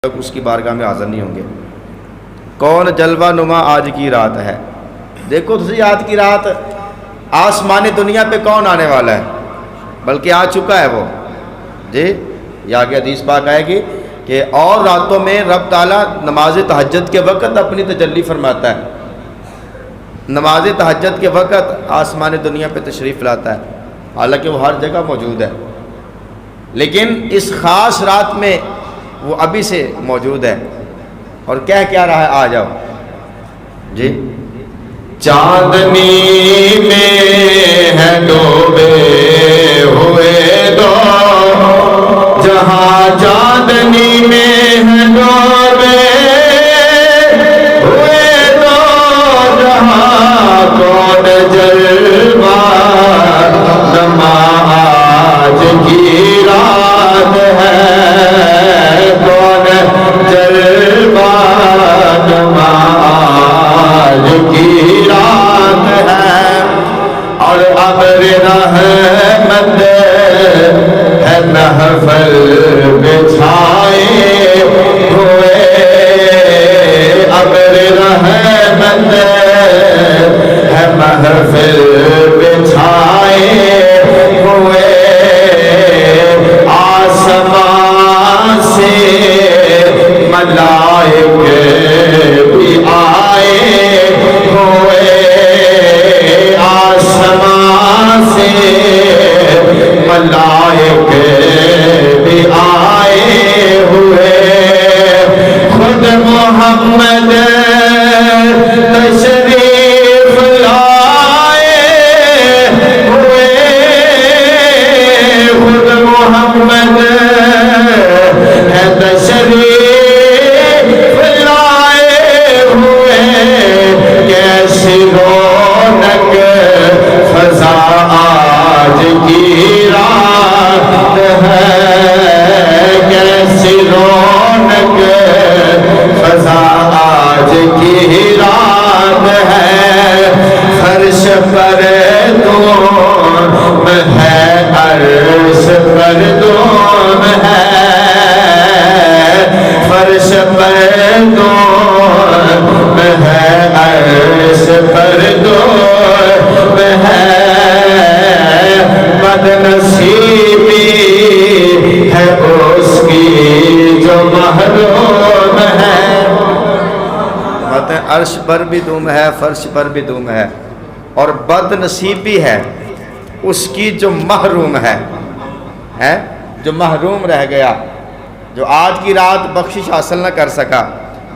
تک اس کی بارگاہ میں حاضر نہیں ہوں گے۔ کون جلوہ نما آج کی رات ہے؟ دیکھو دوسری آج کی رات آسمان دنیا پہ کون آنے والا ہے؟ بلکہ آ چکا ہے وہ، جی یہ آگے حدیث پاک آئے گی کہ اور راتوں میں رب تعالیٰ نماز تہجد کے وقت اپنی تجلی فرماتا ہے، نماز تہجد کے وقت آسمان دنیا پہ تشریف لاتا ہے، حالانکہ وہ ہر جگہ موجود ہے، لیکن اس خاص رات میں وہ ابھی سے موجود ہے۔ اور کہہ کیا رہا ہے؟ آ جاؤ جی۔ چاندنی میں ہے ڈوبے ہوئے دو، جہاں چاندنی میں ہے ڈوبے ہوئے دو، جہاں کون جلوہ نما آج کی رات ہے، کون جلوہ نما آج کی رات ہے، اور ابر رحمت ہے محفل بچھائے ہوئے، ابر رحمت ہے محفل بچھائے ہوئے، آسمان سے ملائکے بھی آئے ہوئے، آسمان سے ملائکے بھی آئے ہوئے، خود محمد تشریف لائے ہوئے، خود محمد تشریف لائے ہوئے، کیسی رونق فضا آج کی رات ہے، کیسی رونق فضا آج کی رات ہے، فرش پر دون ہے، عرش پر دون ہے، فرش پر دون ہے، عرش پر دون ہے، بد نصیبی ہے اس کی جو محروم ہے، عرش پر بھی دم ہے، فرش پر بھی دم ہے، اور بد نصیبی ہے اس کی جو محروم ہے، جو محروم رہ گیا، جو آج کی رات بخشش حاصل نہ کر سکا،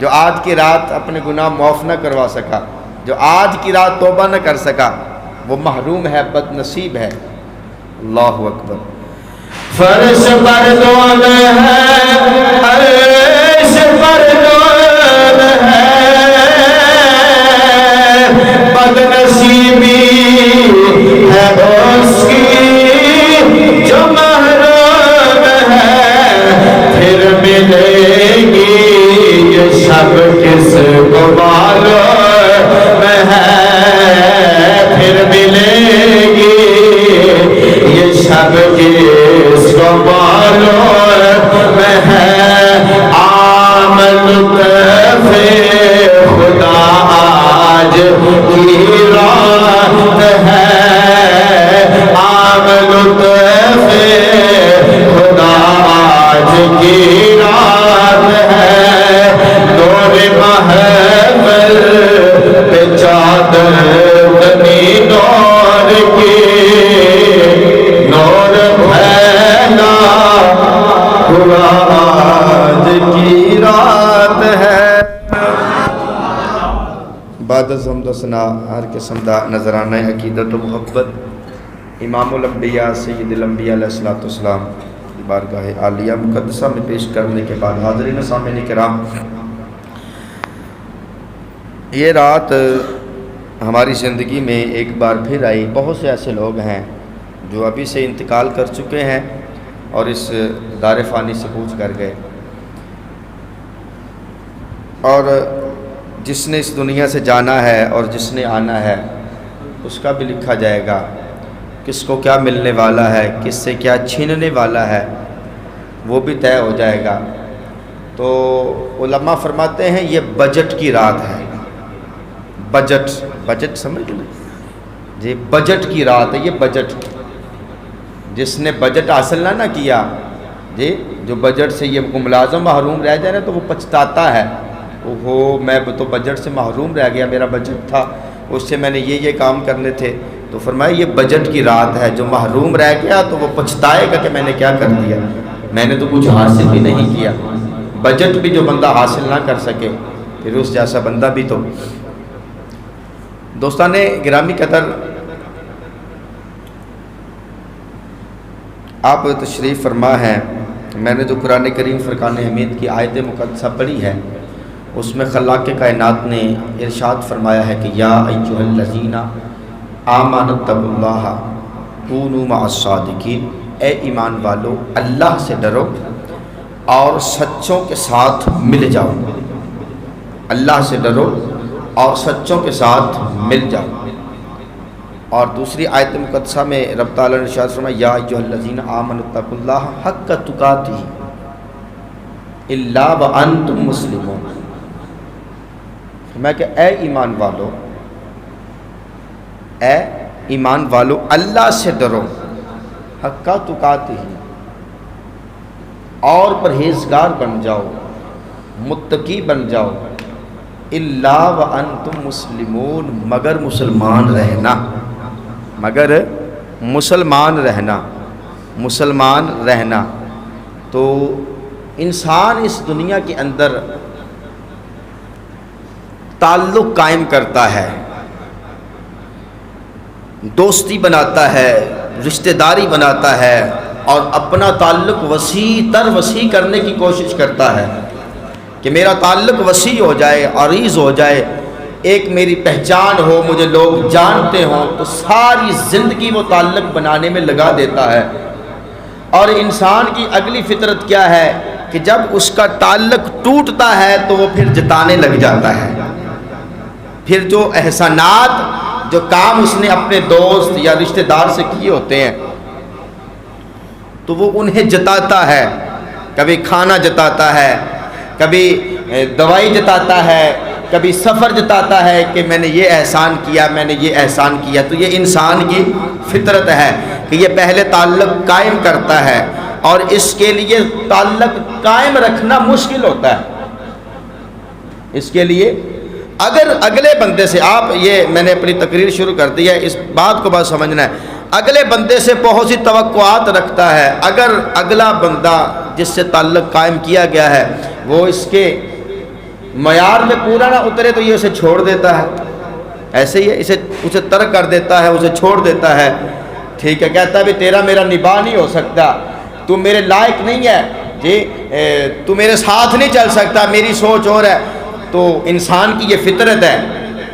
جو آج کی رات اپنے گناہ معاف نہ کروا سکا، جو آج کی رات توبہ نہ کر سکا، وہ محروم ہے، بد نصیب ہے۔ اللہ اکبر۔ فرش پر دون ہے، عرش پر دون ہے، بد نصیبی ہے اس کی جو محروم ہے، پھر ملے گی یہ شب کس کو معلوم ہے، پھر ملے گی یہ شب کس کو معلوم ہے، عام لطف خدا آج کی رات ہے، عام لطف خدا آج کی رات ہے، نور محفل پہ چادر بنی نور کی، نور پھیلا ہوا آج کی رات ہے۔ بعد از حمد و ثنا ہر قسم دا نظرانہ عقیدت و محبت امام الانبیاء سید الانبیاء علیہ الصلوۃ والسلام کی بارگاہ عالیہ مقدسہ میں پیش کرنے کے بعد حاضرین و سامعین کرام، یہ رات ہماری زندگی میں ایک بار پھر آئی۔ بہت سے ایسے لوگ ہیں جو ابھی سے انتقال کر چکے ہیں اور اس دار فانی سے کوچ کر گئے، اور جس نے اس دنیا سے جانا ہے اور جس نے آنا ہے اس کا بھی لکھا جائے گا، کس کو کیا ملنے والا ہے، کس سے کیا چھیننے والا ہے، وہ بھی طے ہو جائے گا۔ تو علماء فرماتے ہیں یہ بجٹ کی رات ہے. بجٹ سمجھ لیں جی، بجٹ کی رات ہے یہ. بجٹ جس نے بجٹ حاصل نہ کیا جی، جو بجٹ سے یہ ملازم محروم رہ جائے نا تو وہ پچھتاتا ہے، اوہو میں تو بجٹ سے محروم رہ گیا، میرا بجٹ تھا اس سے میں نے یہ کام کرنے تھے. تو فرمایا یہ بجٹ کی رات ہے، جو محروم رہ گیا تو وہ پچھتائے گا کہ میں نے کیا کر دیا، میں نے تو کچھ حاصل بھی نہیں کیا. بجٹ بھی جو بندہ حاصل نہ کر سکے پھر اس جیسا بندہ بھی تو. دوستان گرامی قدر، آپ تشریف فرما ہیں. میں نے جو قرآن کریم فرقان حمید کی آیت مقدسہ پڑھی ہے اس میں خلاق کائنات نے ارشاد فرمایا ہے کہ یا ایھا الذین آمنوا اتقوا اللہ کونوا مع الصادقین، اے ایمان والو اللہ سے ڈرو اور سچوں کے ساتھ مل جاؤ. اللہ سے ڈرو اور سچوں کے ساتھ مل جاؤ. اور دوسری آیت مقدسہ میں رب تعالیٰ نے ارشاد فرمایا یا ایھا الذین آمنوا اتقوا اللہ حق تقاتہ الا وانتم مسلمون. میں کہ اے ایمان والو اللہ سے ڈرو حق تقاتہ، اور پرہیزگار بن جاؤ، متقی بن جاؤ، الا وانتم مسلمون، مگر مسلمان رہنا، مگر مسلمان رہنا. تو انسان اس دنیا کے اندر تعلق قائم کرتا ہے، دوستی بناتا ہے، رشتہ داری بناتا ہے، اور اپنا تعلق وسیع کرنے کی کوشش کرتا ہے کہ میرا تعلق وسیع ہو جائے، عریض ہو جائے، ایک میری پہچان ہو، مجھے لوگ جانتے ہوں. تو ساری زندگی وہ تعلق بنانے میں لگا دیتا ہے. اور انسان کی اگلی فطرت کیا ہے کہ جب اس کا تعلق ٹوٹتا ہے تو وہ پھر جتانے لگ جاتا ہے. پھر جو احسانات، جو کام اس نے اپنے دوست یا رشتہ دار سے کیے ہوتے ہیں تو وہ انہیں جتاتا ہے. کبھی کھانا جتاتا ہے، کبھی دوائی جتاتا ہے، کبھی سفر جتاتا ہے کہ میں نے یہ احسان کیا، میں نے یہ احسان کیا. تو یہ انسان کی فطرت ہے کہ یہ پہلے تعلق قائم کرتا ہے، اور اس کے لیے تعلق قائم رکھنا مشکل ہوتا ہے. اس کے لیے اگر اگلے بندے سے یہ میں نے اپنی تقریر شروع کر دی ہے، اس بات کو بات سمجھنا ہے، اگلے بندے سے بہت سی توقعات رکھتا ہے. اگر اگلا بندہ جس سے تعلق قائم کیا گیا ہے وہ اس کے معیار میں پورا نہ اترے تو یہ اسے چھوڑ دیتا ہے. ایسے ہی ہے، اسے ترک کر دیتا ہے، اسے چھوڑ دیتا ہے. ٹھیک ہے، کہتا ہے بھی تیرا میرا نباہ نہیں ہو سکتا، تو میرے لائق نہیں ہے جی، تو میرے ساتھ نہیں چل سکتا، میری سوچ اور ہے. تو انسان کی یہ فطرت ہے.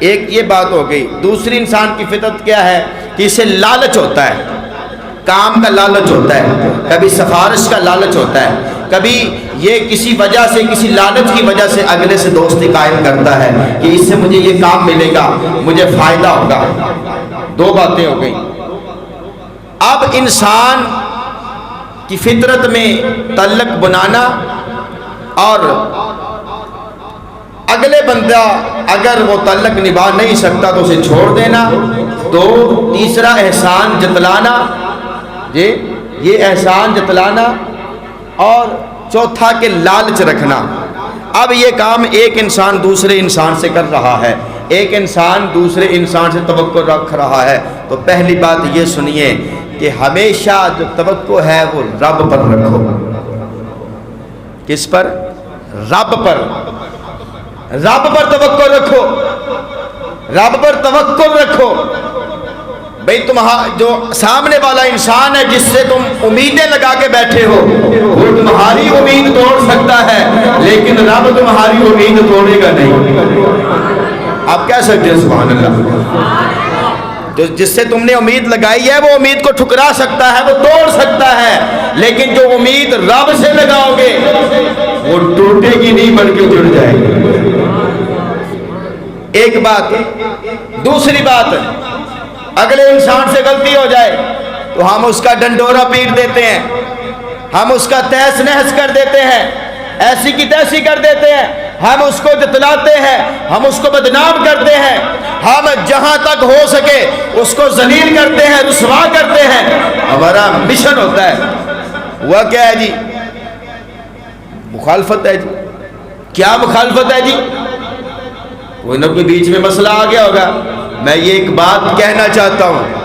ایک یہ بات ہو گئی. دوسری انسان کی فطرت کیا ہے کہ اسے لالچ ہوتا ہے، کام کا لالچ ہوتا ہے، کبھی سفارش کا لالچ ہوتا ہے، کبھی یہ کسی وجہ سے، کسی لالچ کی وجہ سے اگلے سے دوستی قائم کرتا ہے کہ اس سے مجھے یہ کام ملے گا، مجھے فائدہ ہوگا. دو باتیں ہو گئیں. اب انسان کی فطرت میں تعلق بنانا اور اگلے بندہ اگر وہ تعلق نبھا نہیں سکتا تو اسے چھوڑ دینا. تو تیسرا احسان جتلانا، یہ احسان جتلانا. اور چوتھا کہ لالچ رکھنا. اب یہ کام ایک انسان دوسرے انسان سے کر رہا ہے، ایک انسان دوسرے انسان سے توقع رکھ رہا ہے. تو پہلی بات یہ سنیے کہ ہمیشہ جو توقع ہے وہ رب پر رکھو. کس پر؟ رب پر. رب پر توقع رکھو، رب پر توقع رکھو. بھئی جو سامنے والا انسان ہے جس سے تم امیدیں لگا کے بیٹھے ہو وہ تمہاری امید توڑ سکتا ہے، لیکن رب تمہاری امید توڑے گا نہیں. آپ کہہ سکتے ہیں سبحان اللہ. جس سے تم نے امید لگائی ہے وہ امید کو ٹھکرا سکتا ہے، وہ توڑ سکتا ہے، لیکن جو امید رب سے لگاؤ گے وہ ٹوٹے گی نہیں بلکہ جڑ جائے گی. ایک بات. دوسری بات، اگلے انسان سے غلطی ہو جائے تو ہم اس کا ڈنڈورا پیٹ دیتے ہیں، ہم اس کا تہس نہس کر دیتے ہیں. ایسی کی تیسی کر دیتے ہیں، ہم اس کو جتلاتے ہیں، ہم اس کو بدنام کرتے ہیں، ہم جہاں تک ہو سکے اس کو ذلیل کرتے ہیں، رسوا کرتے ہیں۔ ہمارا مشن ہوتا ہے، وہ کیا ہے جی؟ مخالفت ہے جی۔ کیا مخالفت ہے جی؟ کوئی نہ کوئی بیچ میں مسئلہ آ گیا ہوگا۔ میں یہ ایک بات کہنا چاہتا ہوں،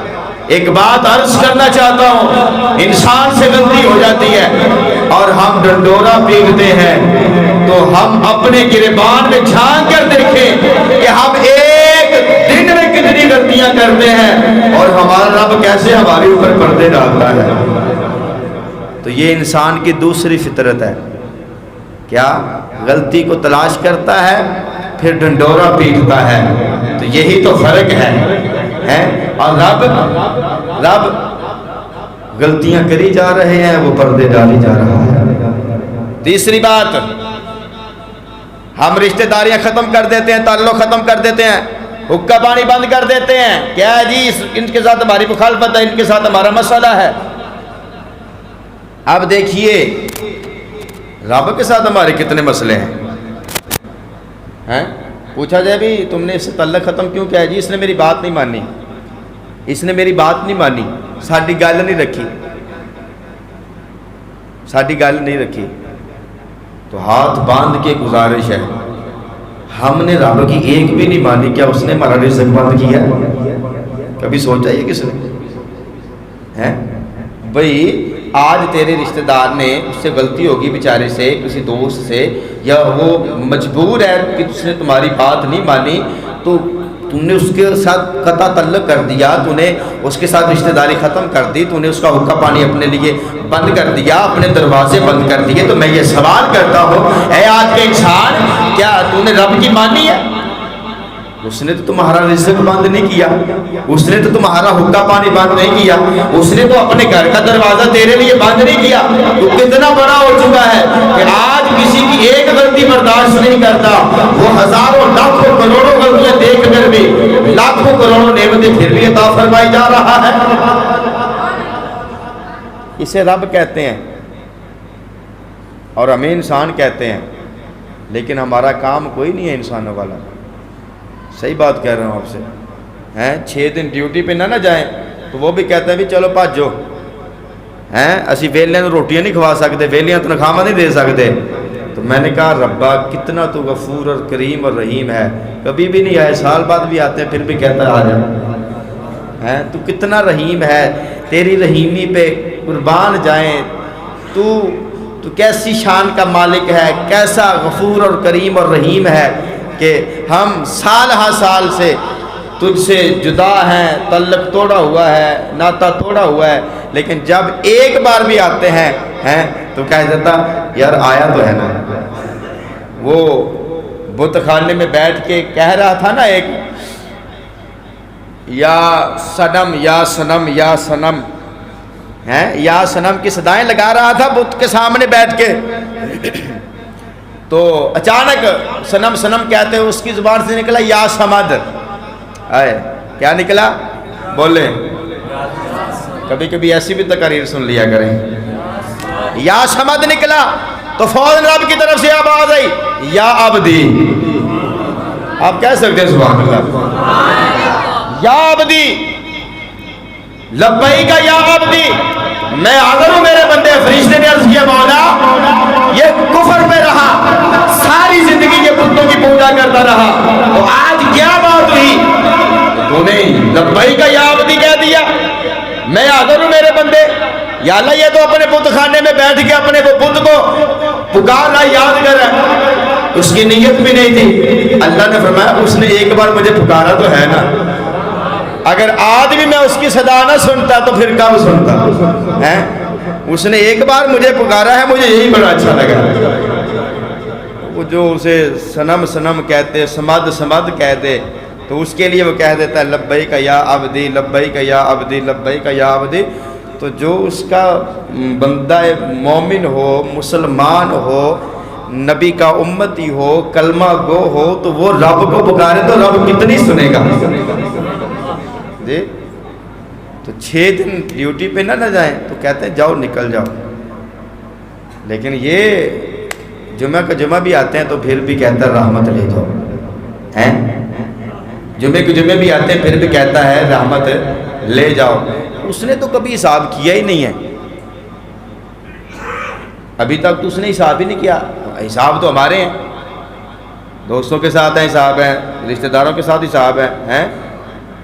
ایک بات عرض کرنا چاہتا ہوں، انسان سے غلطی ہو جاتی ہے اور ہم ڈنڈورا پیٹتے ہیں، تو ہم اپنے گریبان میں جھانک کر دیکھیں کہ ہم ایک دن میں کتنی غلطیاں کرتے ہیں اور ہمارا رب کیسے ہمارے اوپر پردے ڈالتا ہے۔ تو یہ انسان کی دوسری فطرت ہے، کیا؟ غلطی کو تلاش کرتا ہے پھر ڈنڈورا پیٹتا ہے۔ تو یہی تو فرق ہے۔ اور رب غلطیاں کری جا رہے ہیں، وہ پردے ڈالی جا رہا ہے۔ تیسری بات، ہم رشتہ داریاں ختم کر دیتے ہیں، تعلق ختم کر دیتے ہیں، حقہ پانی بند کر دیتے ہیں۔ کیا ہے جی؟ ان کے ساتھ ہماری مخالفت ہے، ان کے ساتھ ہمارا مسئلہ ہے۔ اب دیکھیے رب کے ساتھ ہمارے کتنے مسئلے ہیں۔ پوچھا جائے بھی تم نے اس سے تعلق ختم کیوں کیا ہے؟ جی اس نے میری بات نہیں مانی، اس نے میری بات نہیں مانی، ساڈی گل نہیں رکھی، ساڈی گل نہیں رکھی۔ تو ہاتھ باندھ کے گزارش ہے، ہم نے رب کی ایک بھی نہیں مانی، کیا اس نے ہمارا رزق بند کیا؟ کبھی سوچا یہ کس نے؟ بھئی آج تیرے رشتہ دار نے، اس سے غلطی ہوگی بیچارے سے، کسی دوست سے، یا وہ مجبور ہے کہ اس نے تمہاری بات نہیں مانی، تو تم نے اس کے ساتھ قطع تعلق کر دیا، تو نے اس کے ساتھ رشتہ داری ختم کر دی، تو نے اس کا حقہ پانی اپنے لیے بند کر دیا، اپنے دروازے بند کر دیے۔ تو میں یہ سوال کرتا ہوں، اے آج کے انسان، کیا تو نے رب کی مانی ہے؟ اس نے تو تمہارا رزق بند نہیں کیا، اس نے تو تمہارا حقہ پانی بند نہیں کیا، اس نے تو اپنے گھر کا دروازہ تیرے لیے بند نہیں کیا۔ تو کتنا بڑا ہو چکا ہے کہ آج کسی کی ایک غلطی برداشت نہیں کرتا، وہ ہزاروں لاکھوں کروڑوں غلطیاں دیکھ کر بھی لاکھوں کروڑوں نعمتیں پھر بھی عطا فرمائی جا رہا ہے۔ اسے رب کہتے ہیں اور ہمیں انسان کہتے ہیں، لیکن ہمارا کام کوئی نہیں ہے انسانوں والا۔ صحیح بات کہہ رہا ہوں آپ سے۔ 6 دن ڈیوٹی پہ نہ جائیں تو وہ بھی کہتے ہیں بھی چلو بھاجو، اسی ویلیاں تو روٹیاں نہیں کھوا سکتے، ویلیاں تنخواہ نہیں دے سکتے۔ تو میں نے کہا ربا کتنا تو غفور اور کریم اور رحیم ہے، کبھی بھی نہیں آئے، سال بعد بھی آتے ہیں پھر بھی کہتا ہے آ جا۔ تو کتنا رحیم ہے، تیری رحیمی پہ قربان جائیں۔ تو کیسی شان کا مالک ہے، کیسا غفور اور کریم اور رحیم ہے کہ ہم سال ہا سال سے تجھ سے جدا ہیں، تعلق توڑا ہوا ہے، ناتا توڑا ہوا ہے، لیکن جب ایک بار بھی آتے ہیں تو کہہ دیتا یار آیا تو ہے نا۔ وہ بت خانے میں بیٹھ کے کہہ رہا تھا نا ایک، یا صنم یا صنم یا صنم، یا صنم کی صدائیں لگا رہا تھا بت کے سامنے بیٹھ کے۔ تو اچانک صنم صنم کہتے ہیں، اس کی زبان سے نکلا یا سمد۔ کیا نکلا؟ بولے، کبھی کبھی ایسی بھی تقاریر سن لیا کریں۔ یا سمد نکلا تو فوراً رب کی طرف سے آواز آئی یا عبدی۔ آپ کہہ سکتے ہیں سبحان اللہ، یا عبدی لبیک یا عبدی، میں حاضر ہوں میرے بندے۔ فرشتے نے عرض کیا مولا یہ کفر پہ رہا، ساری زندگی کے بتوں کی پوجا کرتا رہا، تو آج کیا بات ہوئی تو نے لبیک یا عبدی کہہ دیا؟ میں حاضر ہوں میرے بندے۔ یا اللہ یہ تو اپنے بت خانے میں بیٹھ کے اپنے کو بت کو پکار رہا، یاد کر رہا، اس کی نیت بھی نہیں تھی۔ اللہ نے فرمایا اس نے ایک بار مجھے پکارا تو ہے نا، اگر آج بھی میں اس کی صدا نہ سنتا تو پھر کب سنتا؟ اس نے ایک بار مجھے پکارا ہے، مجھے یہی بڑا اچھا لگا۔ وہ جو اسے صنم صنم کہتے، سمد سمد کہتے، تو اس کے لیے وہ کہہ دیتا ہے لبیک یا عبدی لبیک یا عبدی لبیک یا عبدی۔ تو جو اس کا بندہ مومن ہو، مسلمان ہو، نبی کا امتی ہو، کلمہ گو ہو، تو وہ رب کو پکارے تو رب کتنی سنے گا جی۔ تو 6 دن ڈیوٹی پہ نہ جائیں تو کہتے ہیں جاؤ نکل جاؤ، لیکن یہ جمعہ کا جمعہ بھی آتے ہیں تو پھر بھی کہتا ہے رحمت لے جاؤ، ہیں جمعے کے جمعے بھی آتے ہیں پھر بھی کہتا ہے رحمت لے جاؤ۔ اس نے تو کبھی حساب کیا ہی نہیں ہے، ابھی تک تو اس نے حساب ہی نہیں کیا۔ حساب تو ہمارے ہیں، دوستوں کے ساتھ ہیں حساب ہے، رشتہ داروں کے ساتھ حساب ہے، ہیں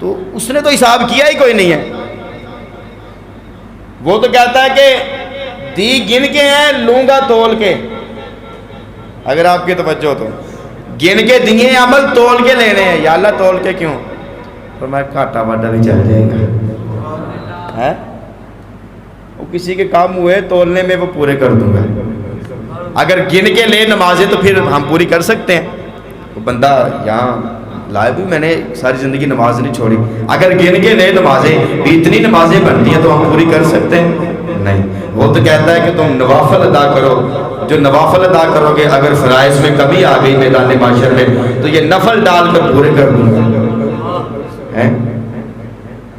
تو اس نے تو حساب کیا ہی کوئی نہیں ہے۔ وہ تو کہتا ہے کہ دی گن کے ہیں لوں گا تول کے، اگر آپ کی توجہ تو گن کے دیے عمل تول کے لینے ہیں، یا اللہ تول کے کیوں؟ فرمایا گھاٹا واٹا بھی چل جائے گا، ہے وہ کسی کے کام ہوئے تولنے میں وہ پورے کر دوں گا۔ اگر گن کے لے نمازیں تو پھر ہم پوری کر سکتے ہیں، وہ بندہ یہاں لائے بھی میں نے ساری زندگی نماز نہیں چھوڑی، اگر گن کے لے نمازیں بھی اتنی نمازیں بنتی ہیں تو ہم پوری کر سکتے ہیں؟ نہیں۔ وہ تو کہتا ہے کہ تم نوافل ادا کرو، جو نوافل ادا کرو گے اگر فرائض میں کمی آ گئی میدان معاشر میں تو یہ نفل ڈال کر پورے کر دوں گا۔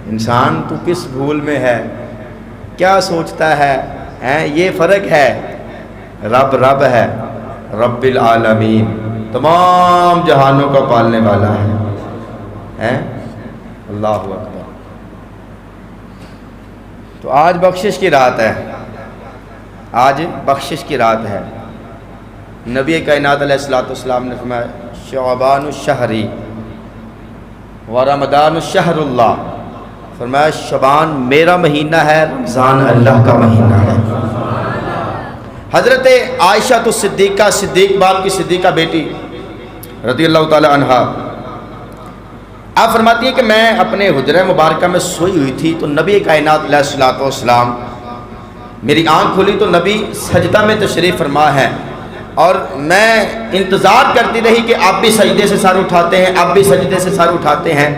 انسان تو کس بھول میں ہے، کیا سوچتا ہے، یہ فرق ہے۔ رب رب ہے، رب العالمین، تمام جہانوں کا پالنے والا ہے، اللہ اکبر۔ تو آج بخشش کی رات ہے، آج بخشش کی رات ہے۔ نبی کائنات علیہ الصلوۃ والسلام نے فرمایا شعبان الشہری و رمضان الشہر اللہ، فرمایا شعبان میرا مہینہ ہے، رمضان اللہ کا مہینہ ہے۔ حضرت عائشہ تو صدیقہ، صدیق باپ کی صدیقہ بیٹی رضی اللہ تعالی عنہا، آپ فرماتی ہیں کہ میں اپنے حجرہ مبارکہ میں سوئی ہوئی تھی تو نبی کائنات علیہ الصلوۃ والسلام، میری آنکھ کھلی تو نبی سجدہ میں تشریف فرما ہے، اور میں انتظار کرتی رہی کہ آپ بھی سجدے سے سر اٹھاتے ہیں، آپ بھی سجدے سے سر اٹھاتے ہیں،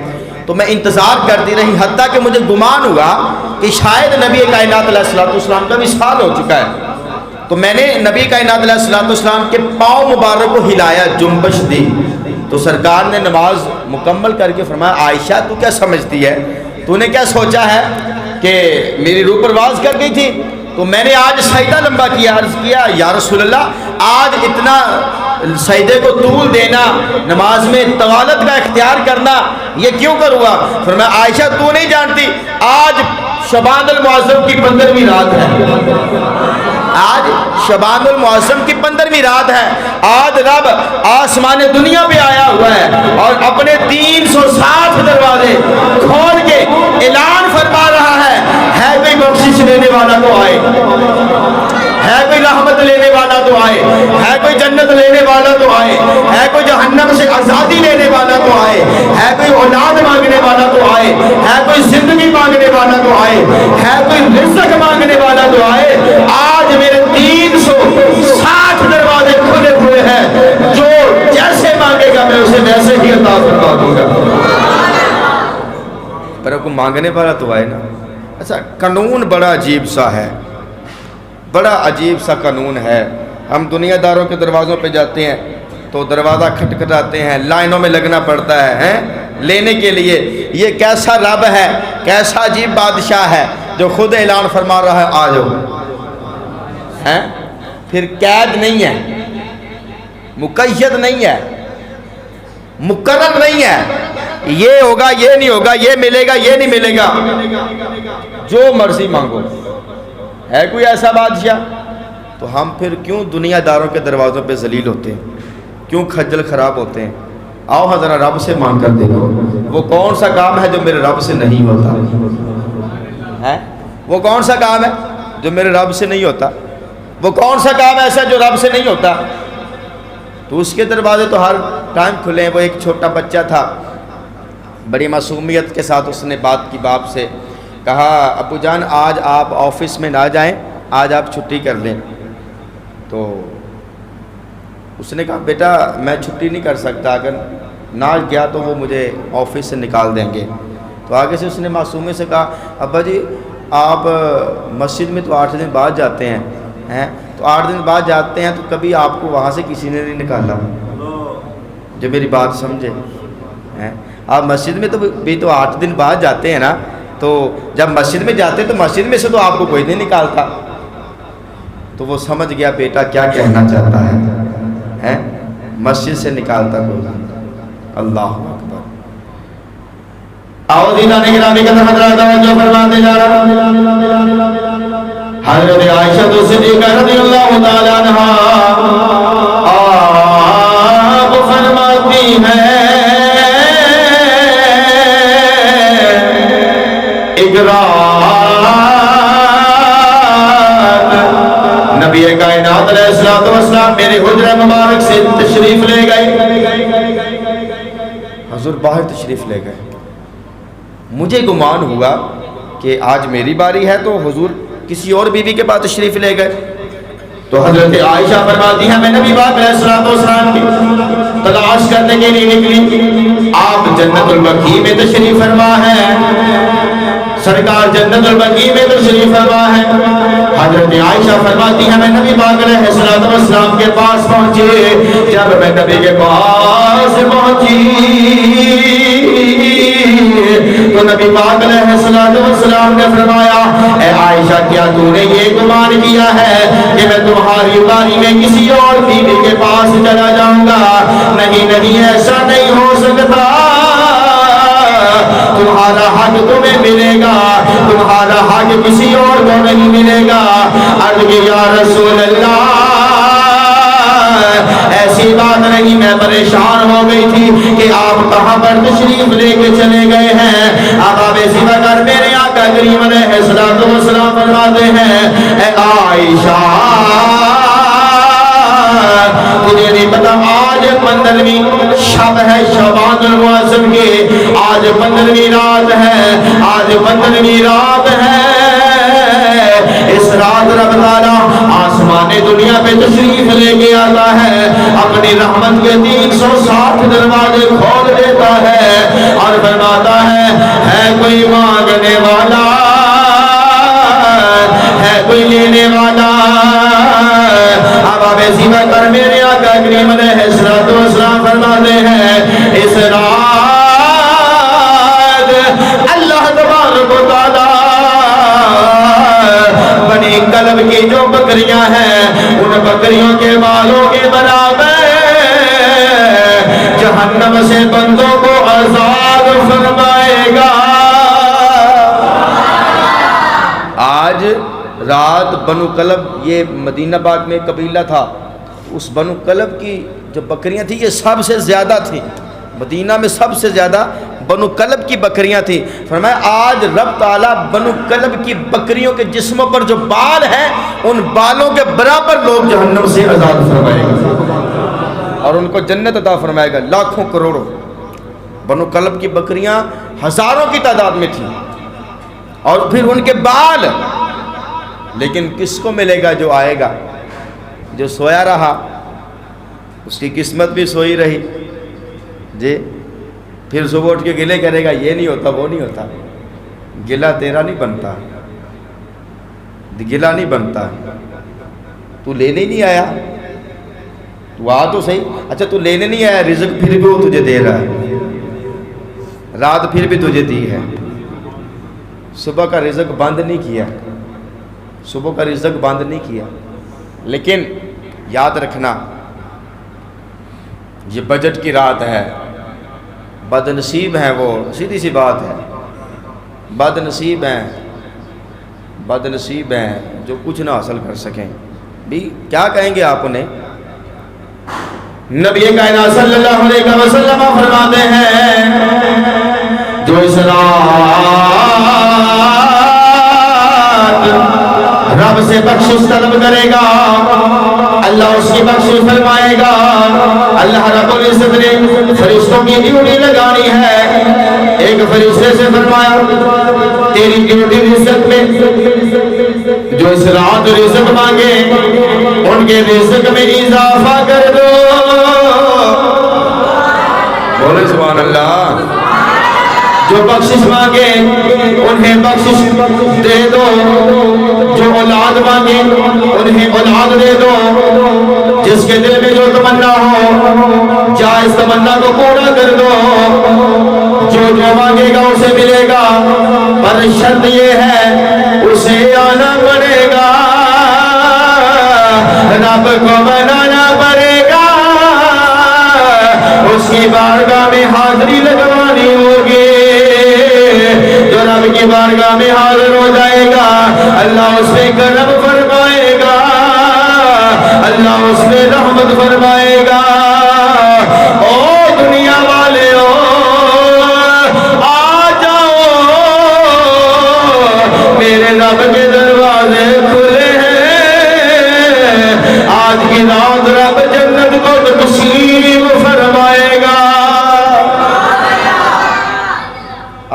تو میں انتظار کرتی رہی حتیٰ کہ مجھے گمان ہوا کہ شاید نبی کائنات علیہ الصلوۃ والسلام کا وصال ہو چکا ہے۔ تو میں نے نبی کائنات علیہ الصلوۃ والسلام کے پاؤں مبارک کو ہلایا، جنبش دی، تو سرکار نے نماز مکمل کر کے فرمایا عائشہ تو کیا سمجھتی ہے، تو نے کیا سوچا ہے کہ میری روح پرواز کر گئی تھی؟ تو میں نے آج سجدہ لمبا کیا، عرض کیا یا رسول اللہ آج اتنا سجدے کو طول دینا، نماز میں طوالت کا اختیار کرنا، یہ کیوں کر ہوا؟ فرمایا عائشہ تو نہیں جانتی آج شعبان المعظم کی 15ویں رات ہے، آج شعبان المعظم کی 15ویں رات ہے، آج رب آسمان دنیا پہ آیا ہوا ہے اور اپنے 360 دروازے کھول کے اعلان فرما رہا ہے کوئی بخشش لینے والا تو آئے، ہے کوئی رحمت لینے والا تو آئے، ہے کوئی جنت لینے والا تو آئے، ہے کوئی جہنم سے آزادی لینے والا تو آئے، ہے کوئی اولاد مانگنے والا تو آئے، ہے کوئی زندگی مانگنے والا تو آئے، ہے کوئی رزق مانگنے والا تو آئے۔ آج میرے 360 دروازے کھلے ہوئے ہیں، جو جیسے مانگے گا میں اسے ویسے ہی عطا فرما دوں گا۔ پر کو مانگنے والا تو آئے نا۔ اچھا قانون بڑا عجیب سا ہے، بڑا عجیب سا قانون ہے۔ ہم دنیا داروں کے دروازوں پہ جاتے ہیں تو دروازہ کھٹکھٹاتے ہیں، لائنوں میں لگنا پڑتا ہے لینے کے لیے۔ یہ کیسا رب ہے، کیسا عجیب بادشاہ ہے جو خود اعلان فرما رہا ہے آ جاؤ، پھر قید نہیں ہے، مقید نہیں ہے، مقرر نہیں ہے، یہ ہوگا یہ نہیں ہوگا، یہ ملے گا یہ نہیں ملے گا، جو مرضی مانگو۔ ہے کوئی ایسا بادشاہ؟ تو ہم پھر کیوں دنیا داروں کے دروازوں پہ ذلیل ہوتے ہیں، کیوں کھجل خراب ہوتے ہیں؟ آؤ ہاں ذرا رب سے مانگ کر دیکھو، وہ کون سا کام ہے جو میرے رب سے نہیں ہوتا ہے؟ وہ کون سا کام ہے جو میرے رب سے نہیں ہوتا؟ وہ کون سا کام ایسا جو رب سے نہیں ہوتا؟ تو اس کے دروازے تو ہر ٹائم کھلے ہیں۔ وہ ایک چھوٹا بچہ تھا، بڑی معصومیت کے ساتھ اس نے بات کی باپ سے، کہا ابو جان آج آپ آفس میں نہ جائیں، آج آپ چھٹی کر لیں۔ تو اس نے کہا بیٹا میں چھٹی نہیں کر سکتا، اگر نہ گیا تو وہ مجھے آفس سے نکال دیں گے۔ تو آگے سے اس نے معصومے سے کہا ابا جی آپ مسجد میں تو 8 دن بعد جاتے ہیں، تو 8 دن بعد جاتے ہیں تو کبھی آپ کو وہاں سے کسی نے نہیں نکالا؟ جو میری بات سمجھے، آپ مسجد میں تو بھی تو 8 دن بعد جاتے ہیں نا، تو جب مسجد میں جاتے ہیں تو مسجد میں سے تو آپ کو کوئی نہیں نکالتا۔ تو وہ سمجھ گیا بیٹا کیا کہنا چاہتا ہے۔ ہے مسجد سے نکالتا کوئی. اللہ اکبر. آؤ دیدان گرامی کا حضرات توجہ فرماتے جا رہا. حضرت عائشہ صدیقہ رضی اللہ تعالی عنہا آپ فرماتی ہیں ایک رات نبی کائنات علیہ السلام میرے حجرہ مبارک سے تشریف لے گئے. حضور باہر تشریف لے گئے. مجھے گمان ہوا کہ آج میری باری ہے تو حضور کسی اور بیوی کے پاس تشریف لے گئے. تو حضرت عائشہ فرماتی ہیں میں نبی پاک علیہ السلام کی تلاش کرنے کے لیے نکلی. آپ جنت البقیع میں تشریف فرما ہے. سرکار جنت البقیع میں تشریف فرما ہے. حضرت عائشہ فرماتی ہیں میں نبی پاک علیہ السلام کے پاس پہنچے. جب میں نبی کے پاس پہنچی تو نبی پاک علیہ السلام نے فرمایا اے عائشہ کیا تو نے یہ گمان کیا ہے کہ میں تمہاری باری میں کسی اور بیوی کے پاس چلا جاؤں گا؟ نہیں نہیں ایسا نہیں ہو سکتا. تمہارا حق تمہیں ملے گا. تمہارا حق کسی اور کو نہیں ملے گا. عرض کی یا رسول اللہ ایسی بات نہیں. میں پریشان ہو گئی تھی کہ آپ کہاں پر تشریف لے کے چلے گئے ہیں. آپ ایسی بات میرے آقا کریم علیہ السلام فرماتے ہیں اے عائشہ مجھے نہیں پتا آج 15ویں شب ہے شعبان المعظم کی. آج 15ویں رات ہے. آج 15ویں رات ہے. اس رات رب تعالیٰ آسمان دنیا پہ تشریف لے کے آتا ہے. اپنی رحمت کے 360 دروازے کھول دیتا ہے اور فرماتا ہے کوئی مانگنے والا ہے کوئی لینے والا. اب آپ ایسی بات کر میرے آقا کریم علیہ السلام فرماتے ہیں اس رات اللہ تبارک و تعالیٰ بنی کلب کی جو بکریاں ہیں ان بکریوں کے بالوں کے برابر جہنم سے بندوں کو آزاد فرمائے گا. آج رات بنو کلب، یہ مدینہ پاک میں قبیلہ تھا، اس بنو کلب کی جو بکریاں تھیں یہ سب سے زیادہ تھیں. مدینہ میں سب سے زیادہ بنو کلب کی بکریاں تھیں. فرمایا آج رب تعالیٰ بنو کلب کی بکریوں کے جسموں پر جو بال ہیں ان بالوں کے برابر لوگ جہنم سے آزاد فرمائے گا اور ان کو جنت عطا فرمائے گا. لاکھوں کروڑوں بنو کلب کی بکریاں ہزاروں کی تعداد میں تھیں اور پھر ان کے بال. لیکن کس کو ملے گا؟ جو آئے گا. جو سویا رہا اس کی قسمت بھی سوئی رہی جی. پھر صبح اٹھ کے گلے کرے گا یہ نہیں ہوتا وہ نہیں ہوتا. گلا تیرا نہیں بنتا. گلا نہیں بنتا. تو لینے نہیں آیا. تو آ تو صحیح. اچھا تو لینے نہیں آیا. رزق پھر بھی وہ تجھے دے رہا ہے. رات پھر بھی تجھے دی ہے. صبح کا رزق بند نہیں کیا. صبح کا رزق بند نہیں کیا. لیکن یاد رکھنا یہ بجٹ کی رات ہے. بد نصیب ہیں وہ. سیدھی سی بات ہے. بد نصیب ہیں جو کچھ نہ حاصل کر سکیں. بھی کیا کہیں گے آپ انہیں؟ نبی کائنات صلی اللہ علیہ وسلم فرماتے ہیں جو اس رات رب سے بخشش طلب کرے گا اللہ اس کی بخشش فرمائے گا. اللہ رب العزت نے فرشتوں کی ڈیوٹی لگانی ہے. ایک فرشتے سے فرمایا تیری ڈیوٹی رزق میں جو اس رات رزق مانگے ان کے رزق میں اضافہ کر دو. بولے سبحان اللہ. جو بخشش مانگے انہیں بخشش دے دو. جو اولاد مانگے انہیں اولاد دے دو. جس کے دل میں جو تمنا ہو جائز تمنا کو پورا کر دو. جو مانگے گا اسے ملے گا پر شرط یہ ہے اسے آنا پڑے گا. رب کو بنانا پڑے گا. کی بارگاہ میں حاضری لگوانی ہوگی. جو رب کی بارگاہ میں حاضر ہو جائے گا اللہ اس پہ کرم فرمائے گا, اللہ اس پہ رحمت فرمائے گا. او دنیا والے ہو آ جاؤ, میرے رب کے دروازے کھلے ہیں. آج کی رات رب جنت کو تقسیم فرمائے گا.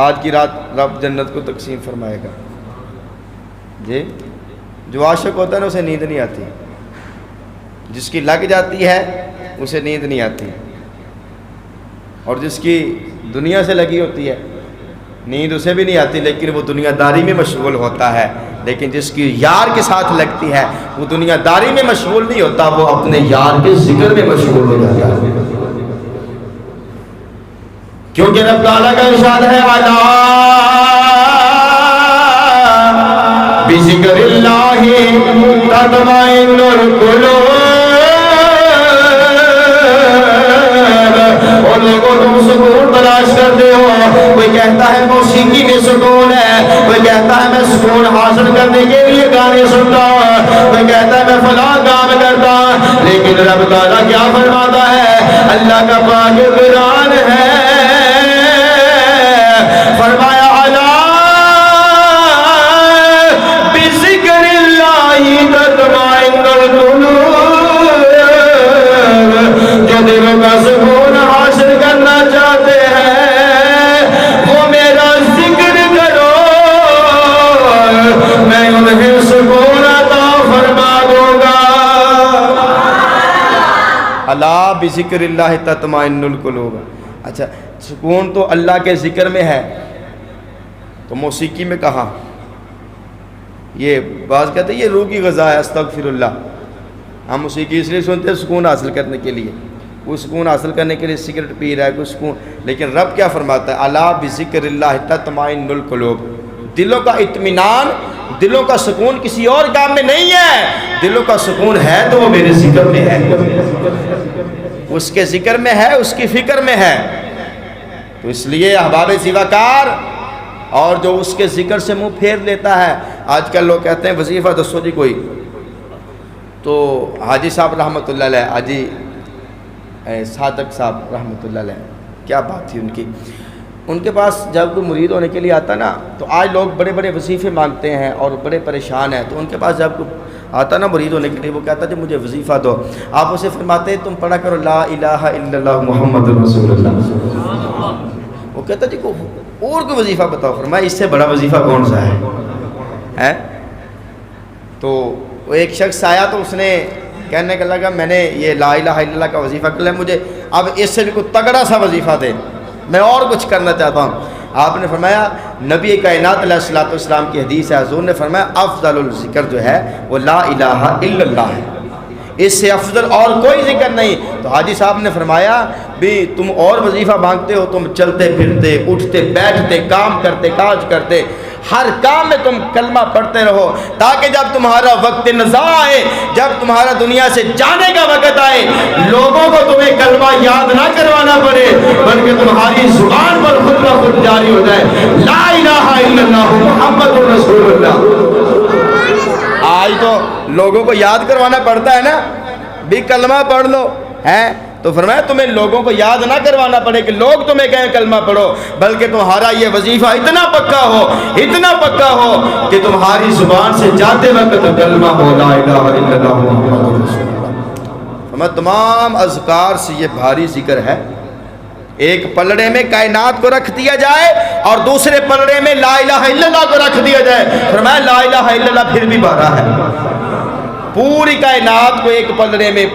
آج کی رات رب جنت کو تقسیم فرمائے گا. جی جو عاشق ہوتا ہے نا اسے نیند نہیں آتی, جس کی لگ جاتی ہے اسے نیند نہیں آتی, اور جس کی دنیا سے لگی ہوتی ہے نیند اسے بھی نہیں آتی, لیکن وہ دنیا داری میں مشغول ہوتا ہے. لیکن جس کی یار کے ساتھ لگتی ہے وہ دنیا داری میں مشغول نہیں ہوتا, وہ اپنے یار کے ذکر میں مشغول ہو جاتا ہے. کیونکہ رب تعالیٰ کا ارشاد ہے الا بذکر اللہ تطمئن القلوب. اور لوگوں تم سکون تلاش کرتے ہو, کوئی کہتا ہے موسیقی میں سکون ہے, کوئی کہتا ہے میں سکون حاصل کرنے کے لیے گانے سنتا ہوں, کوئی کہتا ہے میں فلاں کام کرتا ہوں. لیکن رب تعالیٰ کیا فرماتا ہے, اللہ کا پاک قرآن ہے, فرمایا الا بذکر اللہ تطمئن القلوب. جو دلوں کا سکون حاصل کرنا چاہتے ہیں وہ میرا ذکر کرو, میں انہیں سکون عطا فرما دوں گا. الا بذکر اللہ تطمئن القلوب. اچھا سکون تو اللہ کے ذکر میں ہے, تو موسیقی میں کہاں؟ یہ بعض کہتے ہیں یہ روح کی غذا ہے, استغفر اللہ. ہم موسیقی اس لیے سنتے ہیں سکون حاصل کرنے کے لیے, کوئی سکون حاصل کرنے کے لیے سگریٹ پی رہا ہے کوئی سکون. لیکن رب کیا فرماتا ہے, الا بذکر اللہ تطمئن القلوب. دلوں کا اطمینان, دلوں کا سکون کسی اور کام میں نہیں ہے, دلوں کا سکون ہے تو وہ میرے ذکر میں ہے, اس کے ذکر میں ہے, اس کی فکر میں ہے. تو اس لیے احباب زیوکار اور جو اس کے ذکر سے منہ پھیر لیتا ہے. آج کل لوگ کہتے ہیں وظیفہ دسو جی کوئی, تو حاجی صاحب رحمۃ اللہ علیہ, حاجی صادق صاحب رحمۃ اللہ علیہ, کیا بات تھی ان کی. ان کے پاس جب کوئی مرید ہونے کے لیے آتا نا, تو آج لوگ بڑے بڑے وظیفے مانگتے ہیں اور بڑے پریشان ہیں, تو ان کے پاس جب کوئی آتا نا مرید ہونے کے لیے, وہ کہتا ہے مجھے وظیفہ دو. آپ اسے فرماتے تم پڑھا کرو لا الہ الا اللہ محمد رسول اللہ. وہ کہتا جی کو اور کوئی وظیفہ بتاؤ. فرمایا اس سے بڑا وظیفہ کون سا ہے؟ تو وہ ایک شخص آیا تو اس نے کہنے کا لگا میں نے یہ لا الہ الا اللہ کا وظیفہ کر لیا, مجھے اب اس سے بھی کوئی تگڑا سا وظیفہ دے, میں اور کچھ کرنا چاہتا ہوں. آپ نے فرمایا نبی کائنات علیہ الصلوۃ والسلام کی حدیث ہے, حضور نے فرمایا افضل الذکر جو ہے وہ لا الہ الا اللہ ہے, اس سے افضل اور کوئی ذکر نہیں. تو حاجی صاحب نے فرمایا بھی تم اور وظیفہ مانگتے ہو, تم چلتے پھرتے اٹھتے بیٹھتے کام کرتے کاج کرتے ہر کام میں تم کلمہ پڑھتے رہو, تاکہ جب تمہارا وقت نزاع آئے, جب تمہارا دنیا سے جانے کا وقت آئے, لوگوں کو تمہیں کلمہ یاد نہ کروانا پڑے, بلکہ تمہاری زبان پر خود بخود جاری ہو جائے لا الہ الا اللہ محمد رسول اللہ. آج تو لوگوں کو یاد کروانا پڑتا ہے نا, بھی کلمہ پڑھ لو ہے, تو فرمایا تمہیں لوگوں کو یاد نہ کروانا پڑے کہ لوگ تمہیں کہیں کلمہ پڑھو, بلکہ تمہارا یہ وظیفہ اتنا پکا ہو کہ تمہاری زبان سے جاتے وقت کلمہ ہو لا الہ الا اللہ محمد رسول اللہ. فرمایا تمام اذکار سے یہ بھاری ذکر ہے, ایک پلڑے میں کائنات کو رکھ دیا جائے اور دوسرے پلڑے میں لا الہ الا اللہ کو رکھ دیا جائے. فرمایا لا الہ الا اللہ پھر بھی بھارا ہے, پوری کائنات کو ایک پلڑے میں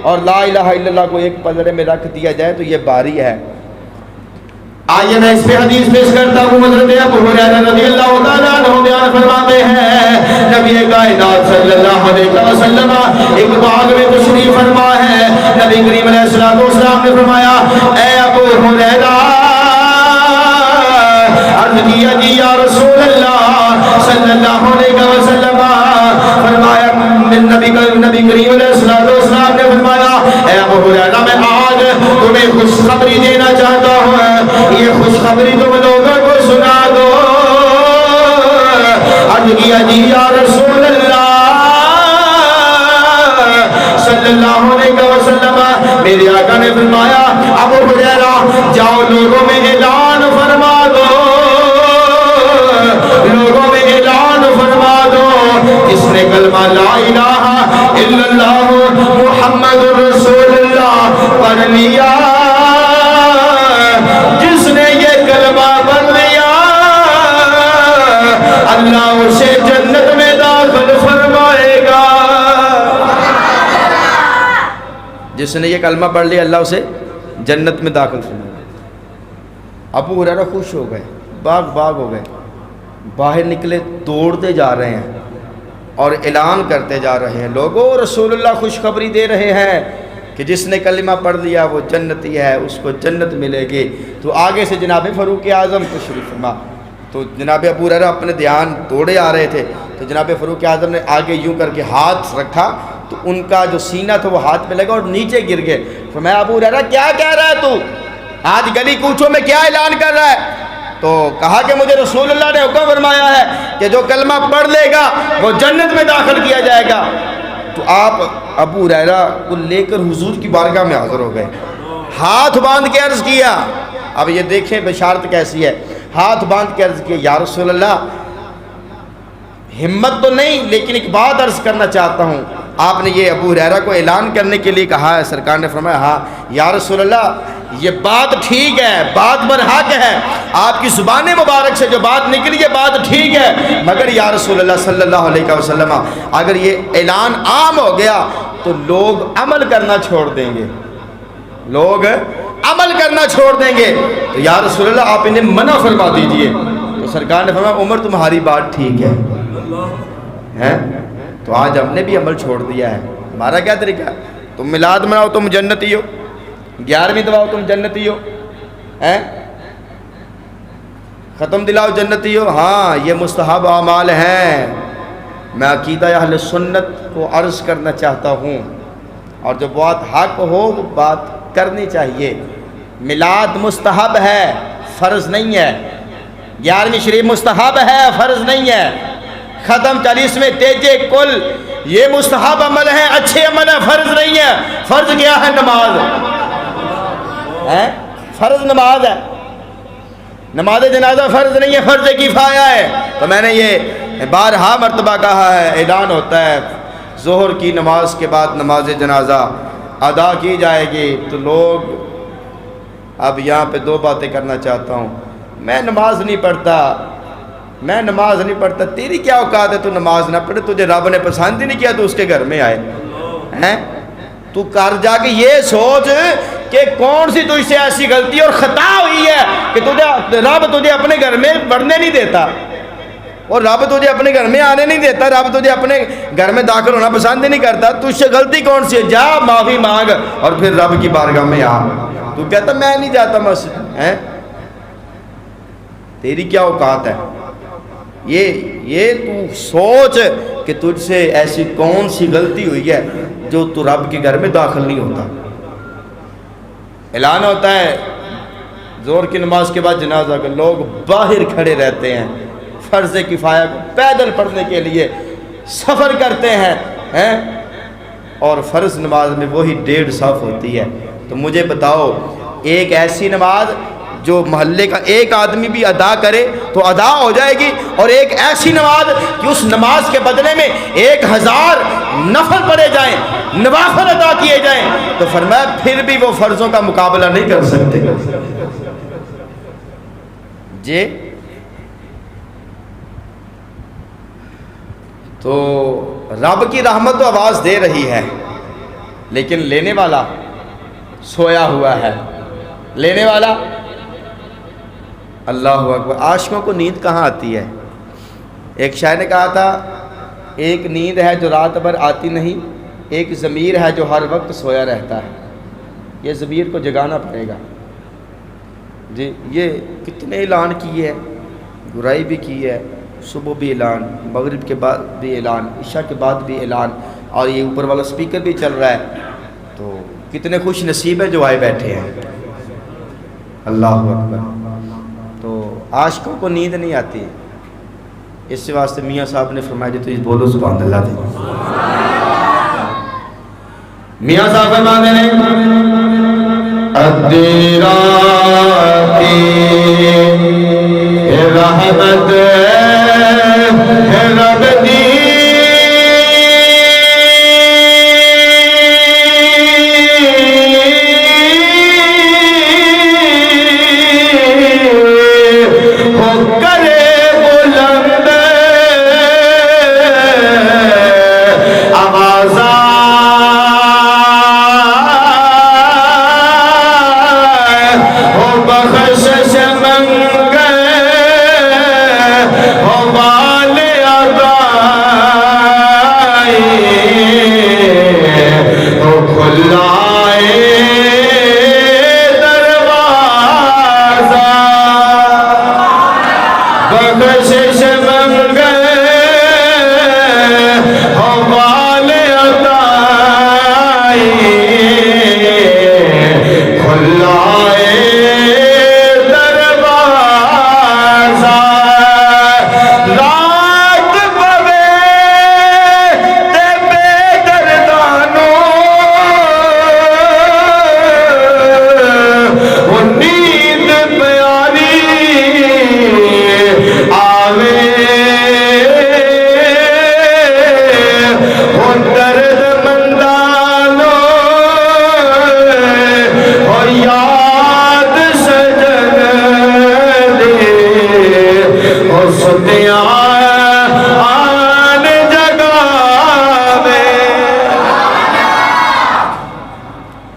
اور لا الہ الا اللہ کو ایک پلڑے میں رکھ دیا جائے تو یہ بھاری ہے. آئیے میں اس پہ حدیث پیش کرتا ہوں. حضرت ابو ہریرہ رضی اللہ تعالیٰ عنہ بیان فرماتے ہیں نبی کائنات صلی اللہ علیہ وسلم ایک باغ میں تشریف فرما ہے. نبی کریم علیہ الصلوۃ والسلام نے فرمایا اے ابو ہریرہ, عرض کیا جی یا رسول اللہ صلی اللہ علیہ وسلم. فرمایا نبی کریم علیہ الصلوۃ والسلام نے فرمایا اے ابو ہریرہ میں آج تمہیں میں خوشخبری دینا چاہتا ہوں، یہ خوشخبری تم لوگوں کو سنا دو۔ عرض کیا جی یا رسول اللہ صلی اللہ علیہ وسلم، میرے آقا نے فرمایا ابو ہریرہ جاؤ لوگوں میں اعلان فرما دو، لوگوں میں اعلان فرما دو، جس نے کلمہ لا الہ الا اللہ محمد رسول اللہ پڑھ لیا، جس نے یہ کلمہ پڑھ لیا اللہ اسے جنت میں داخل فرمائے گا۔ جس نے یہ کلمہ پڑھ لیا اللہ اسے جنت میں داخل فرمائے گا۔ ابو ہریرہ خوش ہو گئے، باغ ہو گئے، باہر نکلے، دوڑتے جا رہے ہیں اور اعلان کرتے جا رہے ہیں، لوگوں رسول اللہ خوشخبری دے رہے ہیں کہ جس نے کلمہ پڑھ لیا وہ جنتی ہے، اس کو جنت ملے گی۔ تو آگے سے جناب فاروق اعظم تشریف فرما، تو جناب ابو ہریرہ اپنے دھیان دوڑے آ رہے تھے، تو جناب فاروق اعظم نے آگے یوں کر کے ہاتھ رکھا تو ان کا جو سینہ تھا وہ ہاتھ میں لگا اور نیچے گر گئے۔ فرمایا ابو ہریرہ کیا کہہ رہا ہے تو؟ آج گلی کوچوں میں کیا اعلان کر رہا ہے؟ تو کہا کہ مجھے رسول اللہ نے حکم فرمایا ہے کہ جو کلمہ پڑھ لے گا وہ جنت میں داخل کیا جائے گا۔ تو آپ ابو ہریرہ کو لے کر حضور کی بارگاہ میں حاضر ہو گئے، ہاتھ باندھ کے عرض کیا، اب یہ دیکھیں بشارت کیسی ہے، ہاتھ باندھ کے عرض کیا یا رسول اللہ ہمت تو نہیں لیکن ایک بات عرض کرنا چاہتا ہوں۔ آپ نے یہ ابو ہریرہ کو اعلان کرنے کے لیے کہا ہے، سرکار نے فرمایا ہاں یا رسول اللہ یہ بات ٹھیک ہے، بات برحق ہے، آپ کی زبان مبارک سے جو بات نکلی یہ بات ٹھیک ہے، مگر یا رسول اللہ صلی اللہ علیہ وسلم اگر یہ اعلان عام ہو گیا تو لوگ عمل کرنا چھوڑ دیں گے، لوگ عمل کرنا چھوڑ دیں گے، تو یا رسول اللہ آپ انہیں منع فرما دیجئے۔ تو سرکار نے فرمایا عمر تمہاری بات ٹھیک ہے، تو آج ہم نے بھی عمل چھوڑ دیا ہے، ہمارا کیا طریقہ ہے؟ تم میلاد مناؤ تم جنتی ہو، 11ویں دعاؤ تم جنتی ہو، ختم دلاؤ جنتی ہو، ہاں یہ مستحب اعمال ہیں۔ میں عقیدہ اہل سنت کو عرض کرنا چاہتا ہوں، اور جو بات حق ہو وہ بات کرنی چاہیے۔ میلاد مستحب ہے، فرض نہیں ہے، 11ویں شریف مستحب ہے، فرض نہیں ہے، ختم 40ویں تیجے کل یہ مستحب عمل ہے، اچھے عمل ہے، فرض نہیں ہے۔ فرض کیا ہے؟ نماز ہے، فرض نماز ہے، نماز جنازہ فرض نہیں ہے، فرض کفایہ ہے۔ تو میں نے یہ بارہا مرتبہ کہا ہے، اعلان ہوتا ہے ظہر کی نماز کے بعد نماز جنازہ ادا کی جائے گی، تو لوگ اب یہاں پہ دو باتیں کرنا چاہتا ہوں، میں نماز نہیں پڑھتا، تیری کیا اوقات ہے تو نماز نہ پڑھے؟ تجھے رب نے پسند ہی نہیں کیا تو اس کے گھر میں آئے ہیں؟ تو کر جا کے یہ سوچ کہ کون سی تجھ سے ایسی غلطی اور خطا ہوئی ہے کہ رب تجھے اپنے گھر میں بڑھنے نہیں دیتا، اور رب تجھے اپنے گھر میں آنے نہیں دیتا، رب تجھے اپنے گھر میں داخل ہونا پسند ہی نہیں کرتا، تجھ سے غلطی کون سی ہے؟ جا معافی مانگ اور پھر رب کی بارگاہ میں آ۔ تو کہتا میں نہیں جاتا مسجد، تیری کیا اوقات ہے؟ یہ تو سوچ کہ تجھ سے ایسی کون سی غلطی ہوئی ہے جو تو رب کے گھر میں داخل نہیں ہوتا۔ اعلان ہوتا ہے ظہر کی نماز کے بعد جنازہ کا، لوگ باہر کھڑے رہتے ہیں، فرض کفایہ کو پیدل پڑھنے کے لیے سفر کرتے ہیں، اور فرض نماز میں وہی 1.5 صف ہوتی ہے۔ تو مجھے بتاؤ ایک ایسی نماز جو محلے کا ایک آدمی بھی ادا کرے تو ادا ہو جائے گی، اور ایک ایسی نماز کہ اس نماز کے بدلے میں 1000 نفل پڑھے جائیں، نوافل ادا کیے جائیں، تو فرمایا پھر بھی وہ فرضوں کا مقابلہ نہیں کر سکتے۔ جی تو رب کی رحمت تو آواز دے رہی ہے، لیکن لینے والا سویا ہوا ہے، لینے والا اللہ اکبر۔ عاشقوں کو نیند کہاں آتی ہے؟ ایک شاعر نے کہا تھا ایک نیند ہے جو رات بھر آتی نہیں، ایک ضمیر ہے جو ہر وقت سویا رہتا ہے۔ یہ ضمیر کو جگانا پڑے گا۔ جی یہ کتنے اعلان کیے ہیں، برائی بھی کی ہے، صبح بھی اعلان، مغرب کے بعد بھی اعلان، عشاء کے بعد بھی اعلان، اور یہ اوپر والا سپیکر بھی چل رہا ہے، تو کتنے خوش نصیب ہیں جو آئے بیٹھے ہیں۔ اللہ اکبر. تو عاشقوں کو نیند نہیں آتی، اس واسطے میاں صاحب نے فرمایا جی تو بولو سبحان اللہ دے. میاں صاحب فرماتے ہیں ادھی رات رحمت رب دی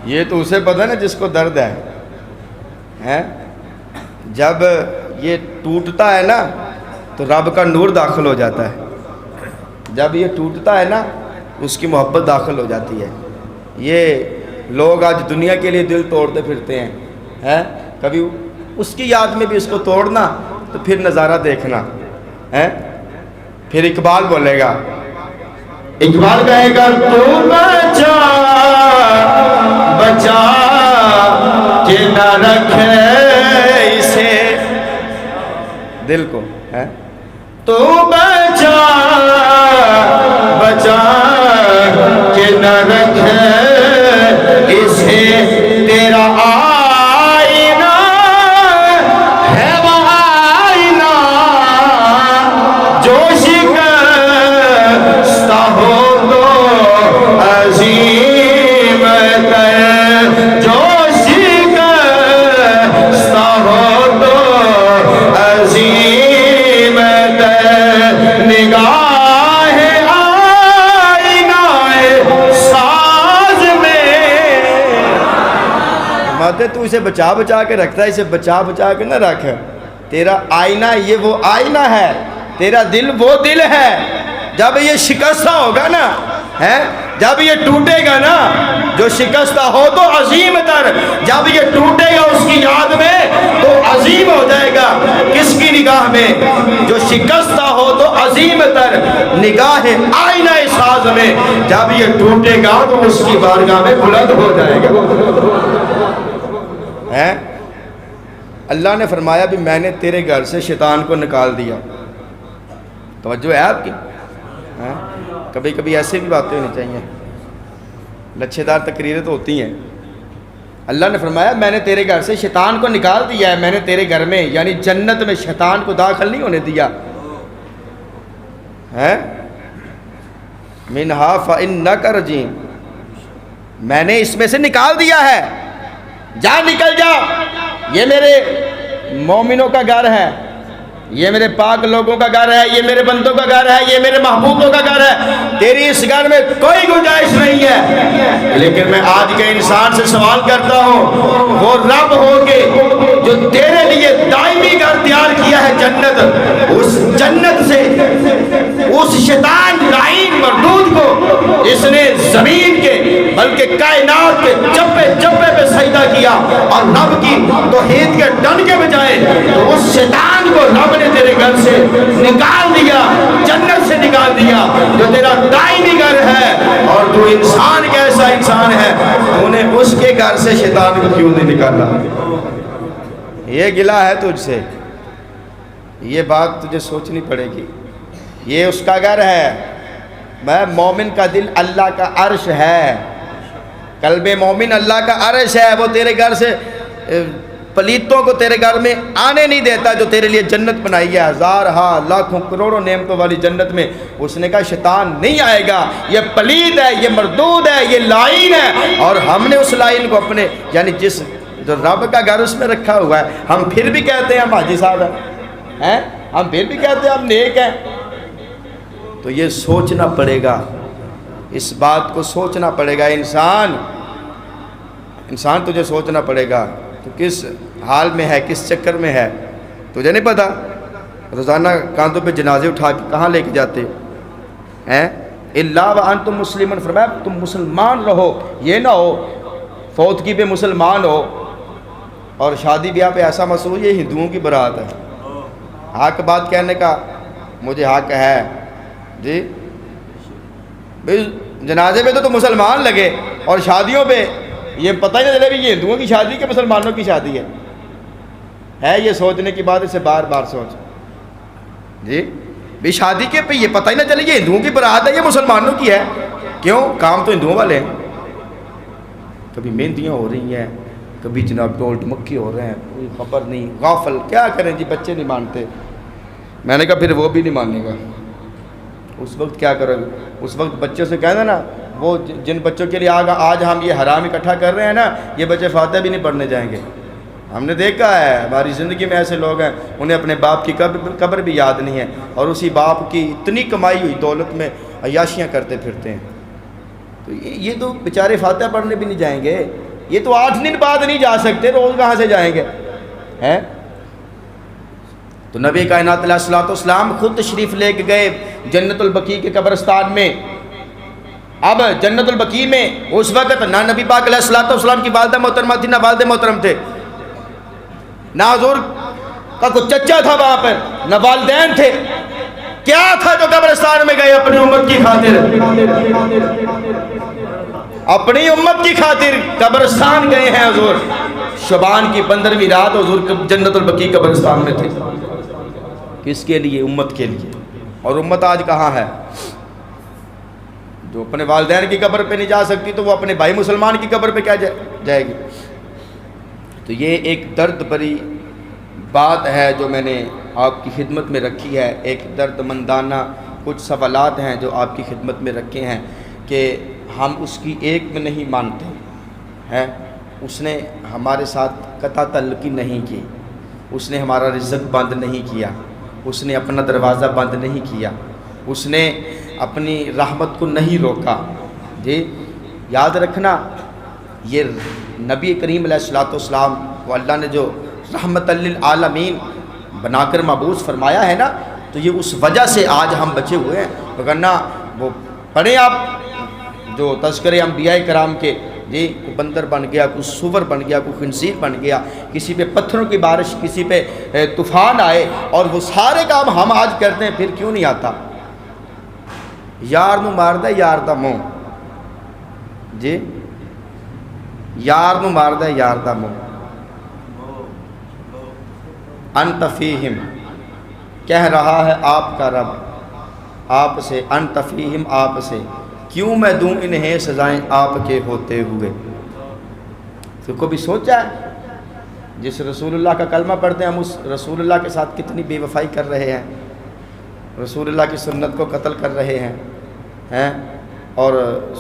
یہ تو اسے پتہ ہے نا جس کو درد ہے. جب یہ ٹوٹتا ہے نا تو رب کا نور داخل ہو جاتا ہے. جب یہ ٹوٹتا ہے نا اس کی محبت داخل ہو جاتی ہے. یہ لوگ آج دنیا کے لیے دل توڑتے پھرتے ہیں. کبھی اس کی یاد میں بھی اس کو توڑنا تو پھر نظارہ دیکھنا ہے. پھر اقبال بولے گا، اقبال کہے گا تو بچا بچا کہ نہ رکھے اسے دل کو ہے. تو بچا بچا کہ نہ رکھے اسے تیرا آئینہ ہے وہ آئینہ جو شکستہ ہو تو عظیم تر، جو شکستہ ہو تو عظیم تر، نگاہ آئینہ ساز میں. ماتے تو اسے بچا بچا کے رکھتا ہے، اسے بچا بچا کے نہ رکھ. تیرا آئینہ یہ وہ آئینہ ہے، تیرا دل وہ دل ہے. جب یہ شکستہ ہوگا نا جب یہ ٹوٹے گا نا، جو شکستہ ہو تو عظیم تر، جب یہ ٹوٹے گا اس کی یاد میں تو عظیم ہو جائے گا. کس کی نگاہ میں؟ جو شکستہ ہو تو عظیم تر نگاہ آئینہ ساز میں، جب یہ ٹوٹے گا تو اس کی بارگاہ میں بلند ہو جائے گا. اللہ نے فرمایا بھی میں نے تیرے گھر سے شیطان کو نکال دیا. توجہ ہے آپ کی؟ کبھی کبھی ایسے بھی باتیں ہونی چاہیے، لچھے دار تقریریں تو ہوتی ہیں. اللہ نے فرمایا میں نے تیرے گھر سے شیطان کو نکال دیا ہے، میں نے تیرے گھر میں یعنی جنت میں شیطان کو داخل نہیں ہونے دیا. منہا فإنک رجیم، میں نے اس میں سے نکال دیا ہے. جا نکل جا، یہ میرے مومنوں کا گھر ہے، یہ میرے پاک لوگوں کا گھر ہے، یہ میرے بندوں کا گھر ہے، یہ میرے محبوبوں کا گھر ہے. تیری اس گھر میں کوئی گنجائش نہیں ہے. لیکن میں آج کے انسان سے سوال کرتا ہوں، وہ رب ہو کے جو تیرے لیے دائمی گھر تیار کیا ہے جنت، اس جنت سے اس شیطان لعین مردود کو اس نے زمین کے بلکہ کائنات کے چپے چپے پہ سجدہ کیا اور رب کی توحید کے ڈن کے بجائے تو اس شیطان کو رب نے تیرے گھر سے نکال دیا، جنت سے نکال دیا جو تیرا دائمی گھر ہے. اور تو انسان کیسا انسان ہے، تو نے اس کے گھر سے شیطان کو کیوں نہیں نکالا؟ یہ گلا ہے تجھ سے، یہ بات تجھے سوچنی پڑے گی، یہ اس کا گھر ہے۔ میں مومن کا دل اللہ کا عرش ہے، قلب مومن اللہ کا عرش ہے، وہ تیرے گھر سے پلیتوں کو تیرے گھر میں آنے نہیں دیتا، جو تیرے لیے جنت بنائی ہے، ہزارہا لاکھوں کروڑوں نعمتوں والی جنت میں اس نے کہا شیطان نہیں آئے گا، یہ پلید ہے، یہ مردود ہے، یہ لائن ہے۔ اور ہم نے اس لائن کو اپنے یعنی جس جو رب کا گھر اس میں رکھا ہوا ہے، ہم پھر بھی کہتے ہیں ہم حاجی صاحب ہیں، ہم پھر بھی کہتے ہیں ہم نیک ہیں۔ تو یہ سوچنا پڑے گا، اس بات کو سوچنا پڑے گا۔ انسان تجھے سوچنا پڑے گا تو کس حال میں ہے، کس چکر میں ہے، تجھے نہیں پتا۔ روزانہ کاندھوں پہ جنازے اٹھا کے کہاں لے کے جاتے ہیں؟ الا وانتم مسلمون، فرمایا تم مسلمان رہو، یہ نہ ہو فوتگی پہ مسلمان ہو اور شادی بیاہ پہ ایسا مسئول یہ ہندوؤں کی برات ہے۔ حق بات کہنے کا مجھے حق ہے جی، بھئی جنازے پہ تو مسلمان لگے اور شادیوں پہ یہ پتہ ہی نہ چلے بھی یہ ہندوؤں کی شادی کہ مسلمانوں کی شادی ہے یہ سوچنے کی بات، اسے بار بار سوچ جی، بھی شادی کے پہ یہ پتہ ہی نہ چلے یہ ہندوؤں کی برات ہے یہ مسلمانوں کی ہے، کیوں؟ کام تو ہندوؤں والے ہیں۔ کبھی مہندیاں ہو رہی ہیں، کبھی جناب ڈول ڈمکی ہو رہے ہیں، کوئی خبر نہیں، غافل، کیا کریں جی، بچے نہیں مانتے۔ میں نے کہا پھر وہ بھی نہیں مانے گا، اس وقت کیا کرو گے؟ اس وقت بچوں سے کہنا نا، وہ جن بچوں کے لیے آج ہم یہ حرام اکٹھا کر رہے ہیں نا، یہ بچے فاتحہ بھی نہیں پڑھنے جائیں گے۔ ہم نے دیکھا ہے ہماری زندگی میں ایسے لوگ ہیں انہیں اپنے باپ کی قبر بھی یاد نہیں ہے، اور اسی باپ کی اتنی کمائی ہوئی دولت میں عیاشیاں کرتے پھرتے ہیں۔ تو یہ تو بیچارے فاتحہ پڑھنے بھی نہیں جائیں گے، یہ تو 8 دن بعد نہیں جا سکتے، روز کہاں سے جائیں گے ہیں؟ تو نبی کائنات علیہ الصلوۃ والسلام خود تشریف لے کے گئے جنت البقیع کے قبرستان میں۔ اب جنت البقیع میں اس وقت نہ نبی پاک علیہ الصلوۃ والسلام کی والدہ محترمہ تھی، نہ والد محترم تھے، نہ حضور کا کوئی چچا تھا وہاں پر، نہ والدین تھے۔ کیا تھا جو قبرستان میں گئے؟ اپنی امت کی خاطر، اپنی امت کی خاطر قبرستان گئے ہیں حضور۔ شعبان کی 15ویں رات حضور جنت البقیع قبرستان میں تھے، کس کے لیے؟ امت کے لیے۔ اور امت آج کہاں ہے؟ جو اپنے والدین کی قبر پہ نہیں جا سکتی تو وہ اپنے بھائی مسلمان کی قبر پہ کیا جائے گی؟ تو یہ ایک درد بھری بات ہے جو میں نے آپ کی خدمت میں رکھی ہے، ایک درد مندانہ کچھ سوالات ہیں جو آپ کی خدمت میں رکھے ہیں کہ ہم اس کی ایک میں نہیں مانتے ہیں۔ اس نے ہمارے ساتھ قطع تعلقی نہیں کی، اس نے ہمارا رزق بند نہیں کیا، اس نے اپنا دروازہ بند نہیں کیا، اس نے اپنی رحمت کو نہیں روکا جی۔ یاد رکھنا یہ نبی کریم علیہ الصلوۃ والسلام کو اللہ نے جو رحمت للعالمین بنا کر مبعوث فرمایا ہے نا، تو یہ اس وجہ سے آج ہم بچے ہوئے ہیں۔ وگرنہ وہ پڑھیں آپ جو تذکرے انبیاء کرام کے جی، کوئی بندر بن گیا، کوئی سور بن گیا، کوئی خنزیر بن گیا، کسی پہ پتھروں کی بارش، کسی پہ طوفان آئے، اور وہ سارے کام ہم آج کرتے ہیں، پھر کیوں نہیں آتا؟ یار نو ماردا یار دا منہ جی، یار نو ماردا یار دا منہ۔ انت فیہم، کہہ رہا ہے آپ کا رب آپ سے، انت فیہم، آپ سے، کیوں میں دوں انہیں سزائیں آپ کے ہوتے ہوئے؟ تو کبھی سوچا ہے جس رسول اللہ کا کلمہ پڑھتے ہیں ہم اس رسول اللہ کے ساتھ کتنی بے وفائی کر رہے ہیں، رسول اللہ کی سنت کو قتل کر رہے ہیں اور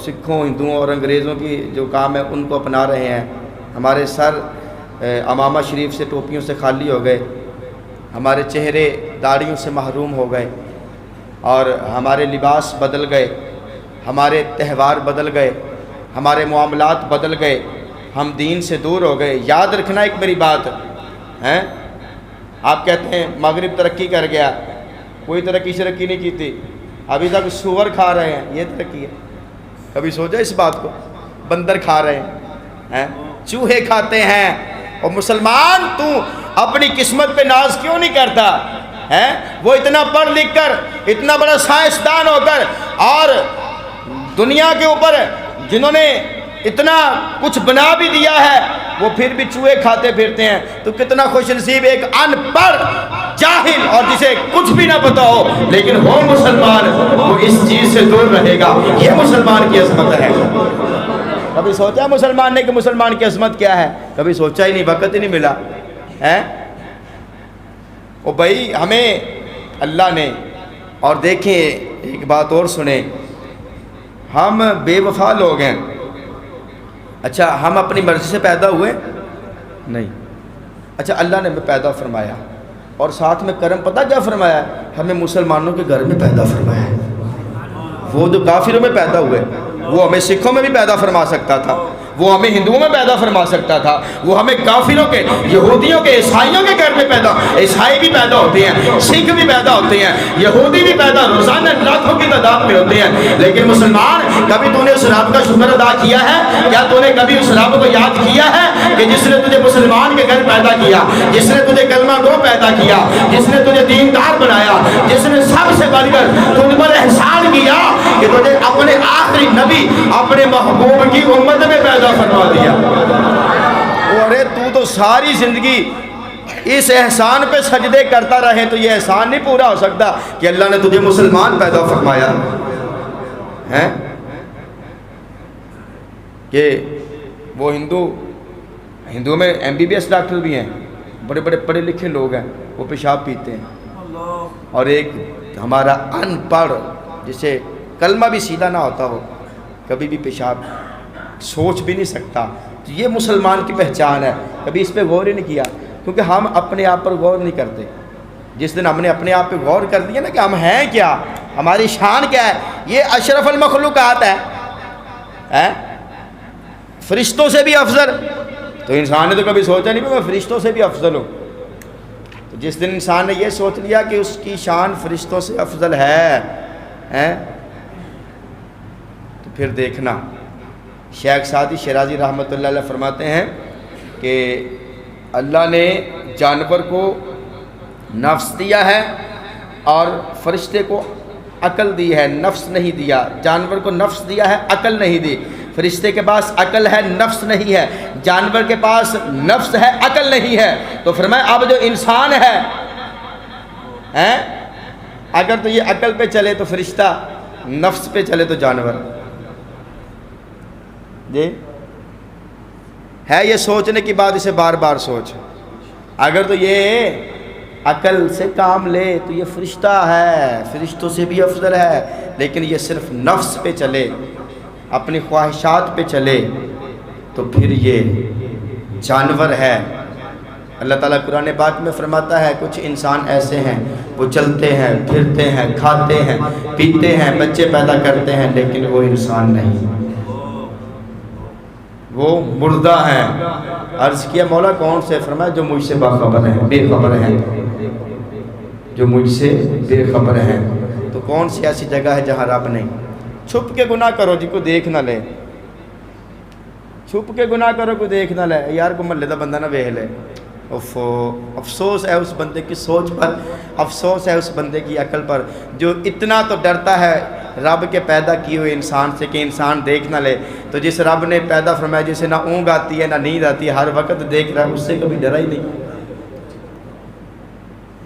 سکھوں، ہندوؤں اور انگریزوں کی جو کام ہے ان کو اپنا رہے ہیں۔ ہمارے سر امامہ شریف سے، ٹوپیوں سے خالی ہو گئے، ہمارے چہرے داڑھیوں سے محروم ہو گئے، اور ہمارے لباس بدل گئے، ہمارے تہوار بدل گئے، ہمارے معاملات بدل گئے، ہم دین سے دور ہو گئے۔ یاد رکھنا ایک میری بات ہے، آپ کہتے ہیں مغرب ترقی کر گیا، کوئی ترقی شرقی نہیں کی تھی، ابھی تک سور کھا رہے ہیں، یہ ترقی ہے؟ کبھی سوچا اس بات کو؟ بندر کھا رہے ہیں، چوہے کھاتے ہیں، اور مسلمان تو اپنی قسمت پہ ناز کیوں نہیں کرتا ہے؟ وہ اتنا پڑھ لکھ کر، اتنا بڑا سائنسدان ہو کر، اور دنیا کے اوپر جنہوں نے اتنا کچھ بنا بھی دیا ہے، وہ پھر بھی چوہے کھاتے پھرتے ہیں، تو کتنا خوش نصیب ایک ان پڑھ جاہل اور جسے کچھ بھی نہ پتا ہو لیکن ہو مسلمان، وہ اس چیز سے دور رہے گا۔ یہ مسلمان کی عظمت ہے۔ کبھی سوچا مسلمان نے کہ مسلمان کی عظمت کیا ہے؟ کبھی سوچا ہی نہیں، وقت ہی نہیں ملا ہے۔ او بھائی ہمیں اللہ نے، اور دیکھیں ایک بات اور سنیں، ہم بے وفا لوگ ہیں۔ اچھا ہم اپنی مرضی سے پیدا ہوئے نہیں، اچھا اللہ نے ہمیں پیدا فرمایا اور ساتھ میں کرم پتہ کیا فرمایا؟ ہمیں مسلمانوں کے گھر میں پیدا فرمایا ہے۔ وہ جو کافروں میں پیدا ہوئے وہ ہمیں سکھوں میں بھی پیدا فرما سکتا تھا، وہ ہمیں ہندوؤں میں پیدا فرما سکتا تھا، وہ ہمیں کافروں کے، یہودیوں کے، عیسائیوں کے گھر میں پیدا، عیسائی بھی پیدا ہوتے ہیں، سکھ بھی پیدا ہوتے ہیں، یہودی بھی پیدا روزانہ لاکھوں کی تعداد میں ہوتے ہیں، لیکن مسلمان کبھی تو نے اس رب کا شکر ادا کیا ہے؟ کیا تو نے کبھی اس رب کو یاد کیا ہے کہ جس نے تجھے مسلمان کے گھر پیدا کیا، جس نے تجھے کلمہ گو پیدا کیا، جس نے تجھے دیندار بنایا، جس نے سب سے بڑھ کر تجھ پر احسان کیا کہ تجھے اپنے آخری نبی، اپنے محبوب کی امت میں پیدا فرما دیا؟ ارے تو ساری زندگی اس احسان پہ سجدے کرتا رہے تو یہ احسان نہیں پورا ہو سکتا کہ اللہ نے تجھے مسلمان پیدا فرمایا ہے؟ کہ وہ ہندو میں MBBS ڈاکٹر بھی ہیں، بڑے بڑے پڑھے لکھے لوگ ہیں، وہ پیشاب پیتے ہیں، اور ایک ہمارا ان پڑھ جسے کلمہ بھی سیدھا نہ ہوتا ہو کبھی بھی پیشاب سوچ بھی نہیں سکتا، تو یہ مسلمان کی پہچان ہے۔ کبھی اس پہ غور ہی نہیں کیا، کیونکہ ہم اپنے آپ پر غور نہیں کرتے۔ جس دن ہم نے اپنے آپ پہ غور کر دیا نا کہ ہم ہیں کیا، ہماری شان کیا ہے، یہ اشرف المخلوقات ہے، فرشتوں سے بھی افضل، تو انسان نے تو کبھی سوچا نہیں کہ میں فرشتوں سے بھی افضل ہوں۔ تو جس دن انسان نے یہ سوچ لیا کہ اس کی شان فرشتوں سے افضل ہے تو پھر دیکھنا، شیخ سعدی شیرازی رحمۃ اللہ علیہ فرماتے ہیں کہ اللہ نے جانور کو نفس دیا ہے اور فرشتے کو عقل دی ہے، نفس نہیں دیا۔ جانور کو نفس دیا ہے، عقل نہیں دی۔ فرشتے کے پاس عقل ہے، نفس نہیں ہے۔ جانور کے پاس نفس ہے، عقل نہیں ہے۔ تو فرمایا اب جو انسان ہے اگر تو یہ عقل پہ چلے تو فرشتہ، نفس پہ چلے تو جانور۔ جی ہے یہ سوچنے کی بات، اسے بار بار سوچ۔ اگر تو یہ عقل سے کام لے تو یہ فرشتہ ہے، فرشتوں سے بھی افضل ہے، لیکن یہ صرف نفس پہ چلے، اپنی خواہشات پہ چلے تو پھر یہ جانور ہے۔ اللہ تعالیٰ قرآن پاک میں فرماتا ہے کچھ انسان ایسے ہیں وہ چلتے ہیں، پھرتے ہیں، کھاتے ہیں، پیتے ہیں، بچے پیدا کرتے ہیں، لیکن وہ انسان نہیں، وہ مردہ ہیں۔ عرض کیا مولا کون سے؟ فرمایا جو مجھ سے باخبر ہیں، بے خبر ہیں، جو مجھ سے بے خبر ہیں۔ تو کون سی ایسی جگہ ہے جہاں رب نہیں؟ چھپ کے گناہ کرو جی کو دیکھ نہ لے، چھپ کے گناہ کرو کو دیکھ نہ لے، یار کو محلے دا بندہ نہ ویکھ لے۔ افسوس ہے اس بندے کی سوچ پر، افسوس ہے اس بندے کی عقل پر جو اتنا تو ڈرتا ہے رب کے پیدا کیے ہوئے انسان سے کہ انسان دیکھ نہ لے۔ تو جس رب نے پیدا فرمایا جسے نہ اونگ آتی ہے نہ نیند آتی ہے، ہر وقت دیکھ رہا ہے، اس سے کبھی ڈرا ہی نہیں۔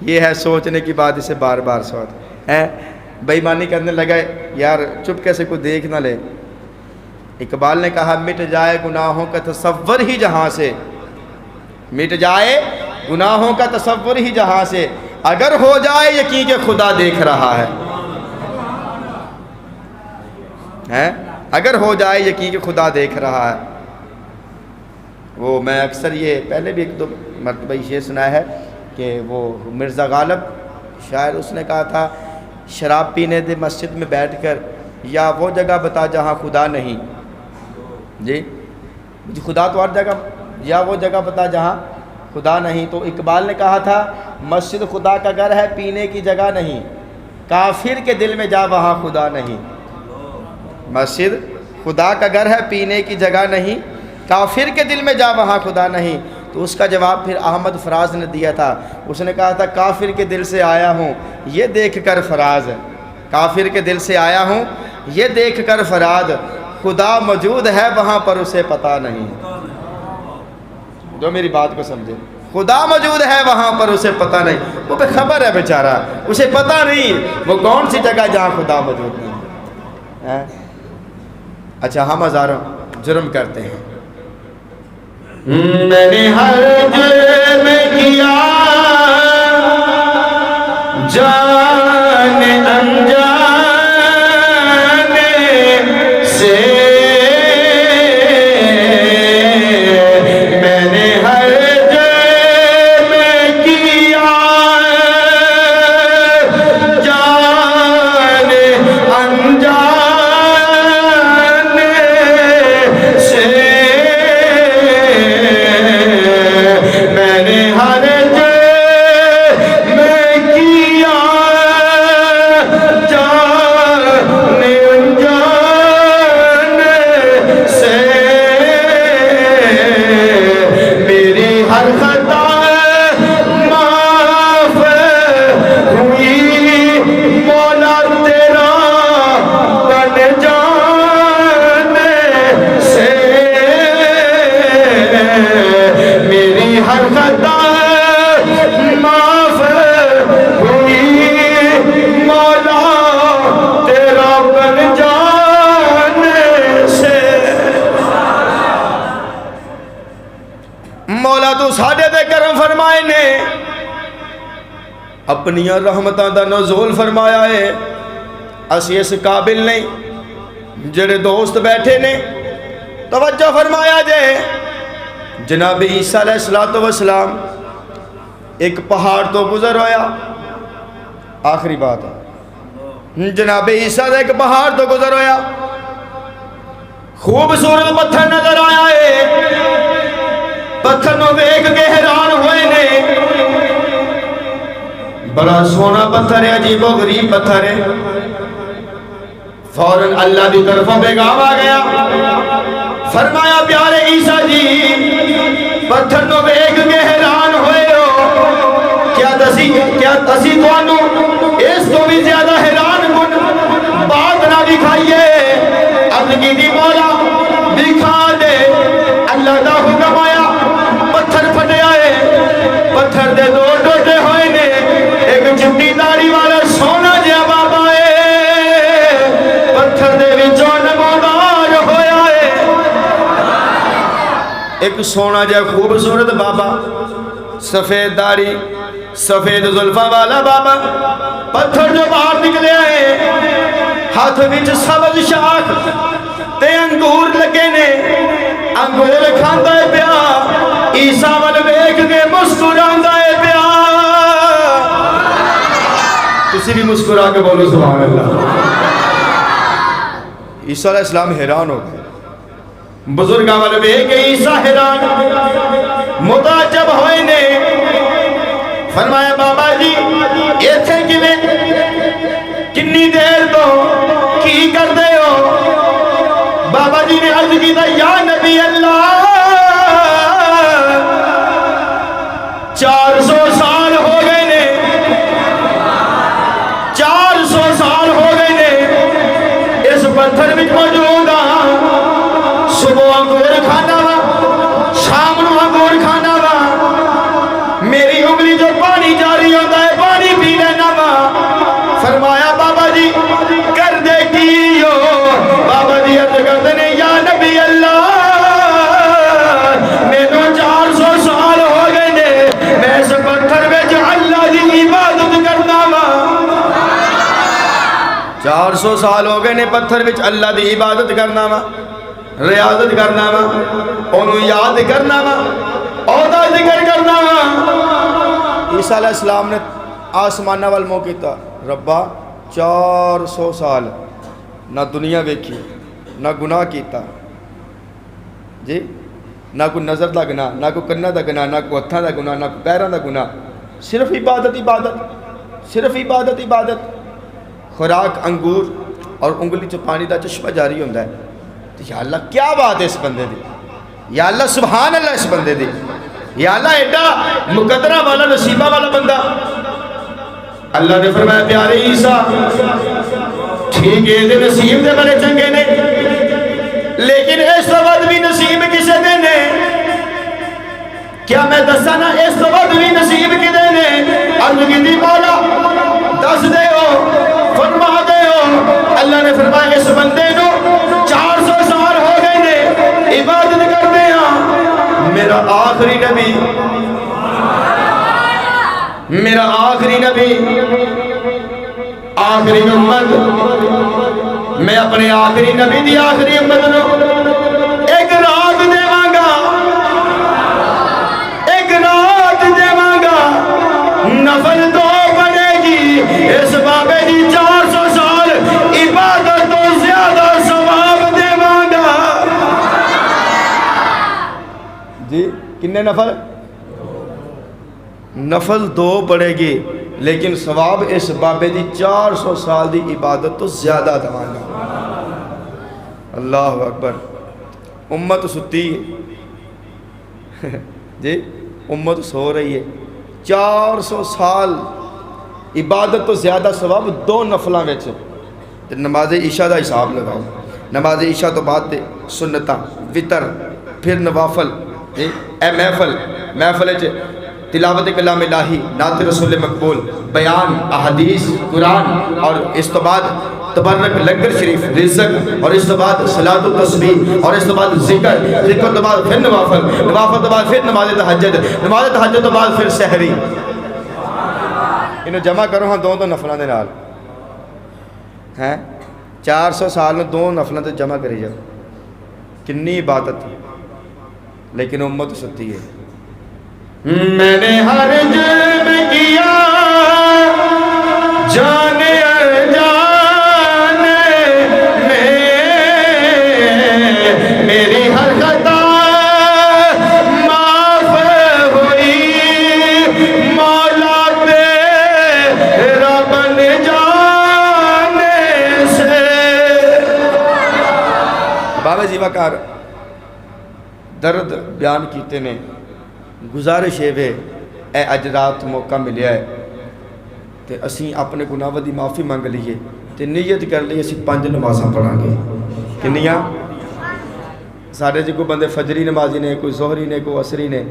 یہ ہے سوچنے کی بات، اسے بار بار سوچ ہے۔ بے ایمانی کرنے لگا یار چپ کیسے کوئی دیکھ نہ لے۔ اقبال نے کہا مٹ جائے گناہوں کا تصور ہی جہاں سے، مٹ جائے گناہوں کا تصور ہی جہاں سے، اگر ہو جائے یقین کہ خدا دیکھ رہا ہے، اگر ہو جائے یقین کہ خدا دیکھ رہا ہے۔ وہ میں اکثر یہ پہلے بھی ایک دو مرتبہ یہ سنا ہے کہ وہ مرزا غالب شاعر، اس نے کہا تھا شراب پینے دے مسجد میں بیٹھ کر، یا وہ جگہ بتا جہاں خدا نہیں۔ جی خدا تو ہر جگہ، یا وہ جگہ بتا جہاں خدا نہیں۔ تو اقبال نے کہا تھا مسجد خدا کا گھر ہے، پینے کی جگہ نہیں، کافر کے دل میں جا وہاں خدا نہیں۔ مسجد خدا کا گھر ہے، پینے کی جگہ نہیں، کافر کے دل میں جا وہاں خدا نہیں۔ تو اس کا جواب پھر احمد فراز نے دیا تھا، اس نے کہا تھا کافر کے دل سے آیا ہوں یہ دیکھ کر فراز، کافر کے دل سے آیا ہوں یہ دیکھ کر فراز، خدا موجود ہے وہاں پر اسے پتہ نہیں۔ جو میری بات کو سمجھے، خدا موجود ہے وہاں پر اسے پتہ نہیں، وہ بے خبر ہے بیچارہ، اسے پتہ نہیں وہ کون سی جگہ جہاں خدا موجود نہیں ہے۔ اچھا ہم ہزاروں جرم کرتے ہیں، میں نے ہر جرم کیا جان انجان سے، میں نے ہر جرم کیا جان انجان سے، میں نے ہر جرم کیا جان انجان سے، میری ہر خطا معاف ہوئی مولا تیرا بن جانے سے، میری ہر خطا معاف ہوئی مولا تیرا بن جانے سے۔ مولا تو ساڈے تے کرم فرمائے نے، اپنی رحمتاں دا نزول فرمایا ہے، اسی اس قابل نہیں، جڑے دوست بیٹھے نے توجہ فرمایا جے، جناب عیسیٰ علیہ السلام ایک پہاڑ تو گزر ہویا، آخری بات ہے، جناب عیسیٰ ایک پہاڑ تو گزر ہویا، خوبصورت پتھر نظر آیا ہے، پتھر نو ویکھ کے حیران ہوئے نے، بڑا سونا پتھر ہے، عجیب و غریب پتھر ہے، فوراً اللہ دی طرفوں پیغام آ گیا، فرمایا پیارے عیسیٰ جی پتھر نو ویکھ کے حیران ہوئے ہو، کیا تسی توانو اس تو بھی زیادہ حیران کن بات نہ دکھائیے، عرض کی دی مولا دکھا دے، اللہ دا حکم آیا، پتھر پھٹے آئے، پتھر دے دو ٹوٹے ہوئے نے، ایک چٹی داری والا سونا جہا بابا ہے، پتھر دے وچوں نمودار ہویا ہے، ایک سونا جہا خوبصورت بابا، سفید داری، سفید زلفاں والا بابا، پتھر جو باہر نکلے آئے، ہاتھ وچ سبز شاخ تے انگور لگے نے، انگور کھاندا ہے پیا، عیسیٰ ول ویکھ کے مسکراندا ہے پیا، تسی بھی مسکرا کے بولو سبحان اللہ۔ عیسیٰ علیہ السلام حیران ہو گئے، بزرگاں ول ویکھ کے عیسیٰ حیران متعجب ہوئے نے، فرمایا بابا جی ایتھے کیویں کنی دیر تو کی کر دے ہو؟ بابا جی نے عرض کی تھا یا نبی اللہ 400 سال ہو گئے نے، 400 سال ہو گئے نے اس پتھر میں موجود ہاں، صبح انگور کھانا وا، شام نو انگور کھانا وا، میری انگلی جو پانی جاری ہوتا ہے پانی پی لینا وا، فرمایا بابا جی کر دے کیو؟ بابا جی عرض کرتے نے یا نبی اللہ میں تو 400 سال ہو گئے نے، میں اس پتھر میں جو اللہ دی عبادت کرنا وا، 400 سال ہو گئے نے پتھر میں اللہ دی عبادت کرنا وا، ریاضت کرنا وا، انہوں یاد کرنا وا، عہدہ ذکر کرنا وا۔ عیسیٰ علیہ السلام نے آسمانہ وال منہ کیتا، ربا 400 سال نہ دنیا ویکھی، نہ گناہ کیتا جی، نہ کوئی نظر دا گناہ، نہ کوئی کنہ دا گناہ، نہ کوئی ہتھاں دا گناہ، نہ کوئی پیراں دا گناہ، صرف عبادت عبادت، صرف عبادت عبادت، خوراک انگور اور انگلی چ پانی دا چشمہ جاری ہوندا ہے۔ تو یا اللہ کیا بات ہے اس بندے دی، یا اللہ سبحان اللہ اس بندے دی، یا اللہ ایڈا مقدرہ والا نصیبہ والا بندہ۔ اللہ نے فرمایا پیارے عیسیٰ ٹھیک ہے دے نصیب دے بڑے چنگے نے، لیکن اس وقت بھی نصیب کسے دے نے کیا میں دسا نا اس تو بعد بھی نصیب کدے نے؟ عرض کی دی مولا دس دے ہو، فرما دے ہو۔ اللہ نے فرمایا اس بندے نو 400 سال ہو گئے نے عبادت کرتے ہیں، میرا آخری نبی، میرا آخری نبی، آخری امت، میں اپنے آخری نبی دی آخری امت نو ایک رات دے مانگا، ایک رات دے مانگا، نفل تو پڑے گی، اس بابے دی 400 سال عبادت تو زیادہ ثواب دے مانگا۔ جی کنے نفل؟ نفل 2 پڑے گی لیکن ثواب اس بابے دی 400 سال دی عبادت تو زیادہ دمانا۔ اللہ اکبر۔ امت ستی ہے جی، امت سو رہی ہے، 400 سال عبادت تو زیادہ ثواب 2 نفلاں وچ۔ نماز عشاء دا حساب لگاؤ، نماز عشاء تو بعد دے سنتاں، وتر، پھر نوافل۔ جی اے محفل تلاوت کلام الہی، نعت رسول مقبول، بیان احادیث قرآن، اور اس تو بعد تبرک لنگر شریف، رزق، اور اس تو بعد صلاۃ و تسبیح، اور اس تو بعد ذکر تو بعد پھر نوافل تو بعد پھر نماز تہجد تو بعد پھر سحری۔ انہوں جمع کرو ہاں 2 نفلوں دے نال ہیں، 400 سال میں 2 نفلوں تے جمع کری جاؤ، کنی عبادت، لیکن امت ستی ہے۔ میں نے ہر جرم کیا جانے انجانے میں، میری ہر خطا معاف ہوئی، مولا تیرا بن جانے سے۔ بابا جیوا کار درد بیان کیتے نے، گزارش ہے اے اج رات موقع ملیا ہے تے اسی اپنے گناہاں دی معافی مانگ لیے تے نیت کر لیے اسی 5 نمازاں پڑھاں گے۔ کنیاں؟ سارے جی کوئی بندے فجری نمازی نے، کوئی ظہری نے، کوئی عصری نے،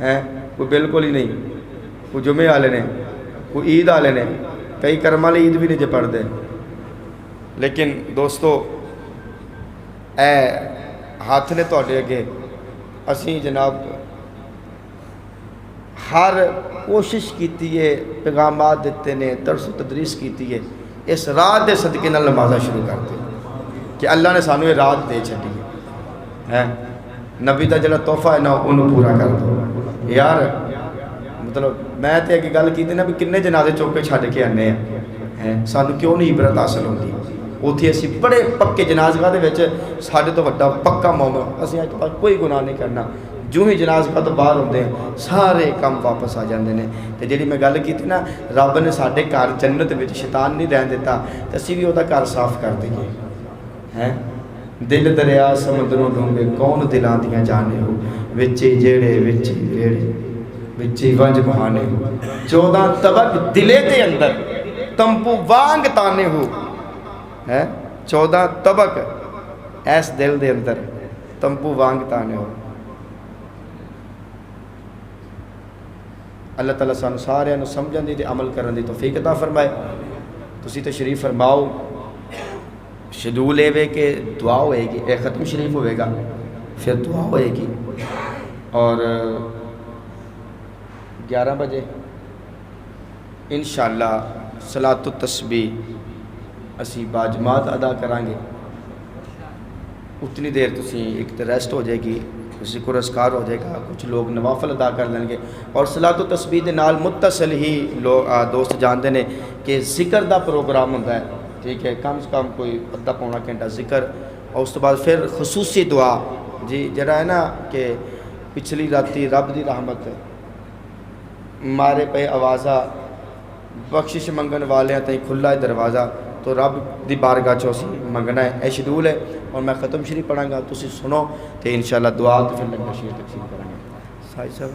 ہیں کوئی بالکل ہی نہیں، کوئی جمعے والے نے، کوئی عید والے نے، کئی کرم والے عید بھی نہیں جو پڑھ دے۔ لیکن دوستو اے ہاتھ نے تواڈے اگے اسی جناب ہر کوشش کیتی ہے، پیغامات دیتے نے، درس و تدریس کیتی ہے، اس رات دے صدقے نال نمازاں شروع کرتے کہ اللہ نے سانو یہ رات دے چھڈی ہے، نبی دا جڑا تحفہ ہے نا انہوں پورا کر دو یار۔ مطلب میں تے اگے گل کیتی نا بھی کنے جنازے چوکے چھڈ کے آنے ہیں، سانو کیوں نہیں عبرت حاصل ہوندی؟ اوتھے اسی بڑے پکے جنازگاہ دے وچ ساڈے تو وڈا پکا مومن، اسی اج تک کوئی گناہ نہیں کرنا، جو ہی جنازگاہ تو باہر ہوندے ہیں سارے کام واپس آ جاندے نے۔ تے جڑی میں گل کیتی نا رب نے ساڈے گھر جنت وچ شیطان نہیں رہن دیتا تے اسی بھی اودا گھر صاف کر دئیے ہیں۔ دل دریا سمندروں ڈونگے کون دلاں دیاں جانے ہو، وچے جیڑے وچے ویڑے وچے ونج بہانے ہو، 14 طبق دلے دے اندر تمبو وانگ تانے ہو، 14 طبق ایس دل دے اندر تمبو وانگ تانے ہو۔ اللہ تعالیٰ سانو سارے نو سمجھن دی تے عمل کرن دی توفیق عطا فرمائے۔ تسی تشریف فرماؤ، شیڈول اے وے کہ دعا ہوئے گی، اے ختم شریف ہوئے گا پھر دعا ہوئے گی، اور 11 بجے انشاءاللہ صلاۃ التسبیح اسی باجماعت ادا کریں گے۔ اتنی دیر تسی ایک تو ریسٹ ہو جائے گی، ذکر اذکار ہو جائے گا، کچھ لوگ نوافل ادا کر لیں گے، اور صلاۃ التسبیح دے نال متصل ہی دوست جانتے ہیں کہ ذکر دا پروگرام ہوتا ہے، ٹھیک ہے، کم سے کم کوئی ادھا پونا گھنٹہ ذکر، اور اس تو بعد پھر خصوصی دعا جی جڑا ہے نا کہ پچھلی راتی رب دی رحمت مارے پہ آوازہ بخشش منگن والے تئیں کھلا ہے دروازہ، تو رب دی بارگاہ چو سی منگنا ہے، اے شیڈول ہے، اور میں ختم شریف پڑھاں گا، تسی سنو تے انشاءاللہ دعا تے پھر لنگر شریف تقسیم کریں گے۔ صاحب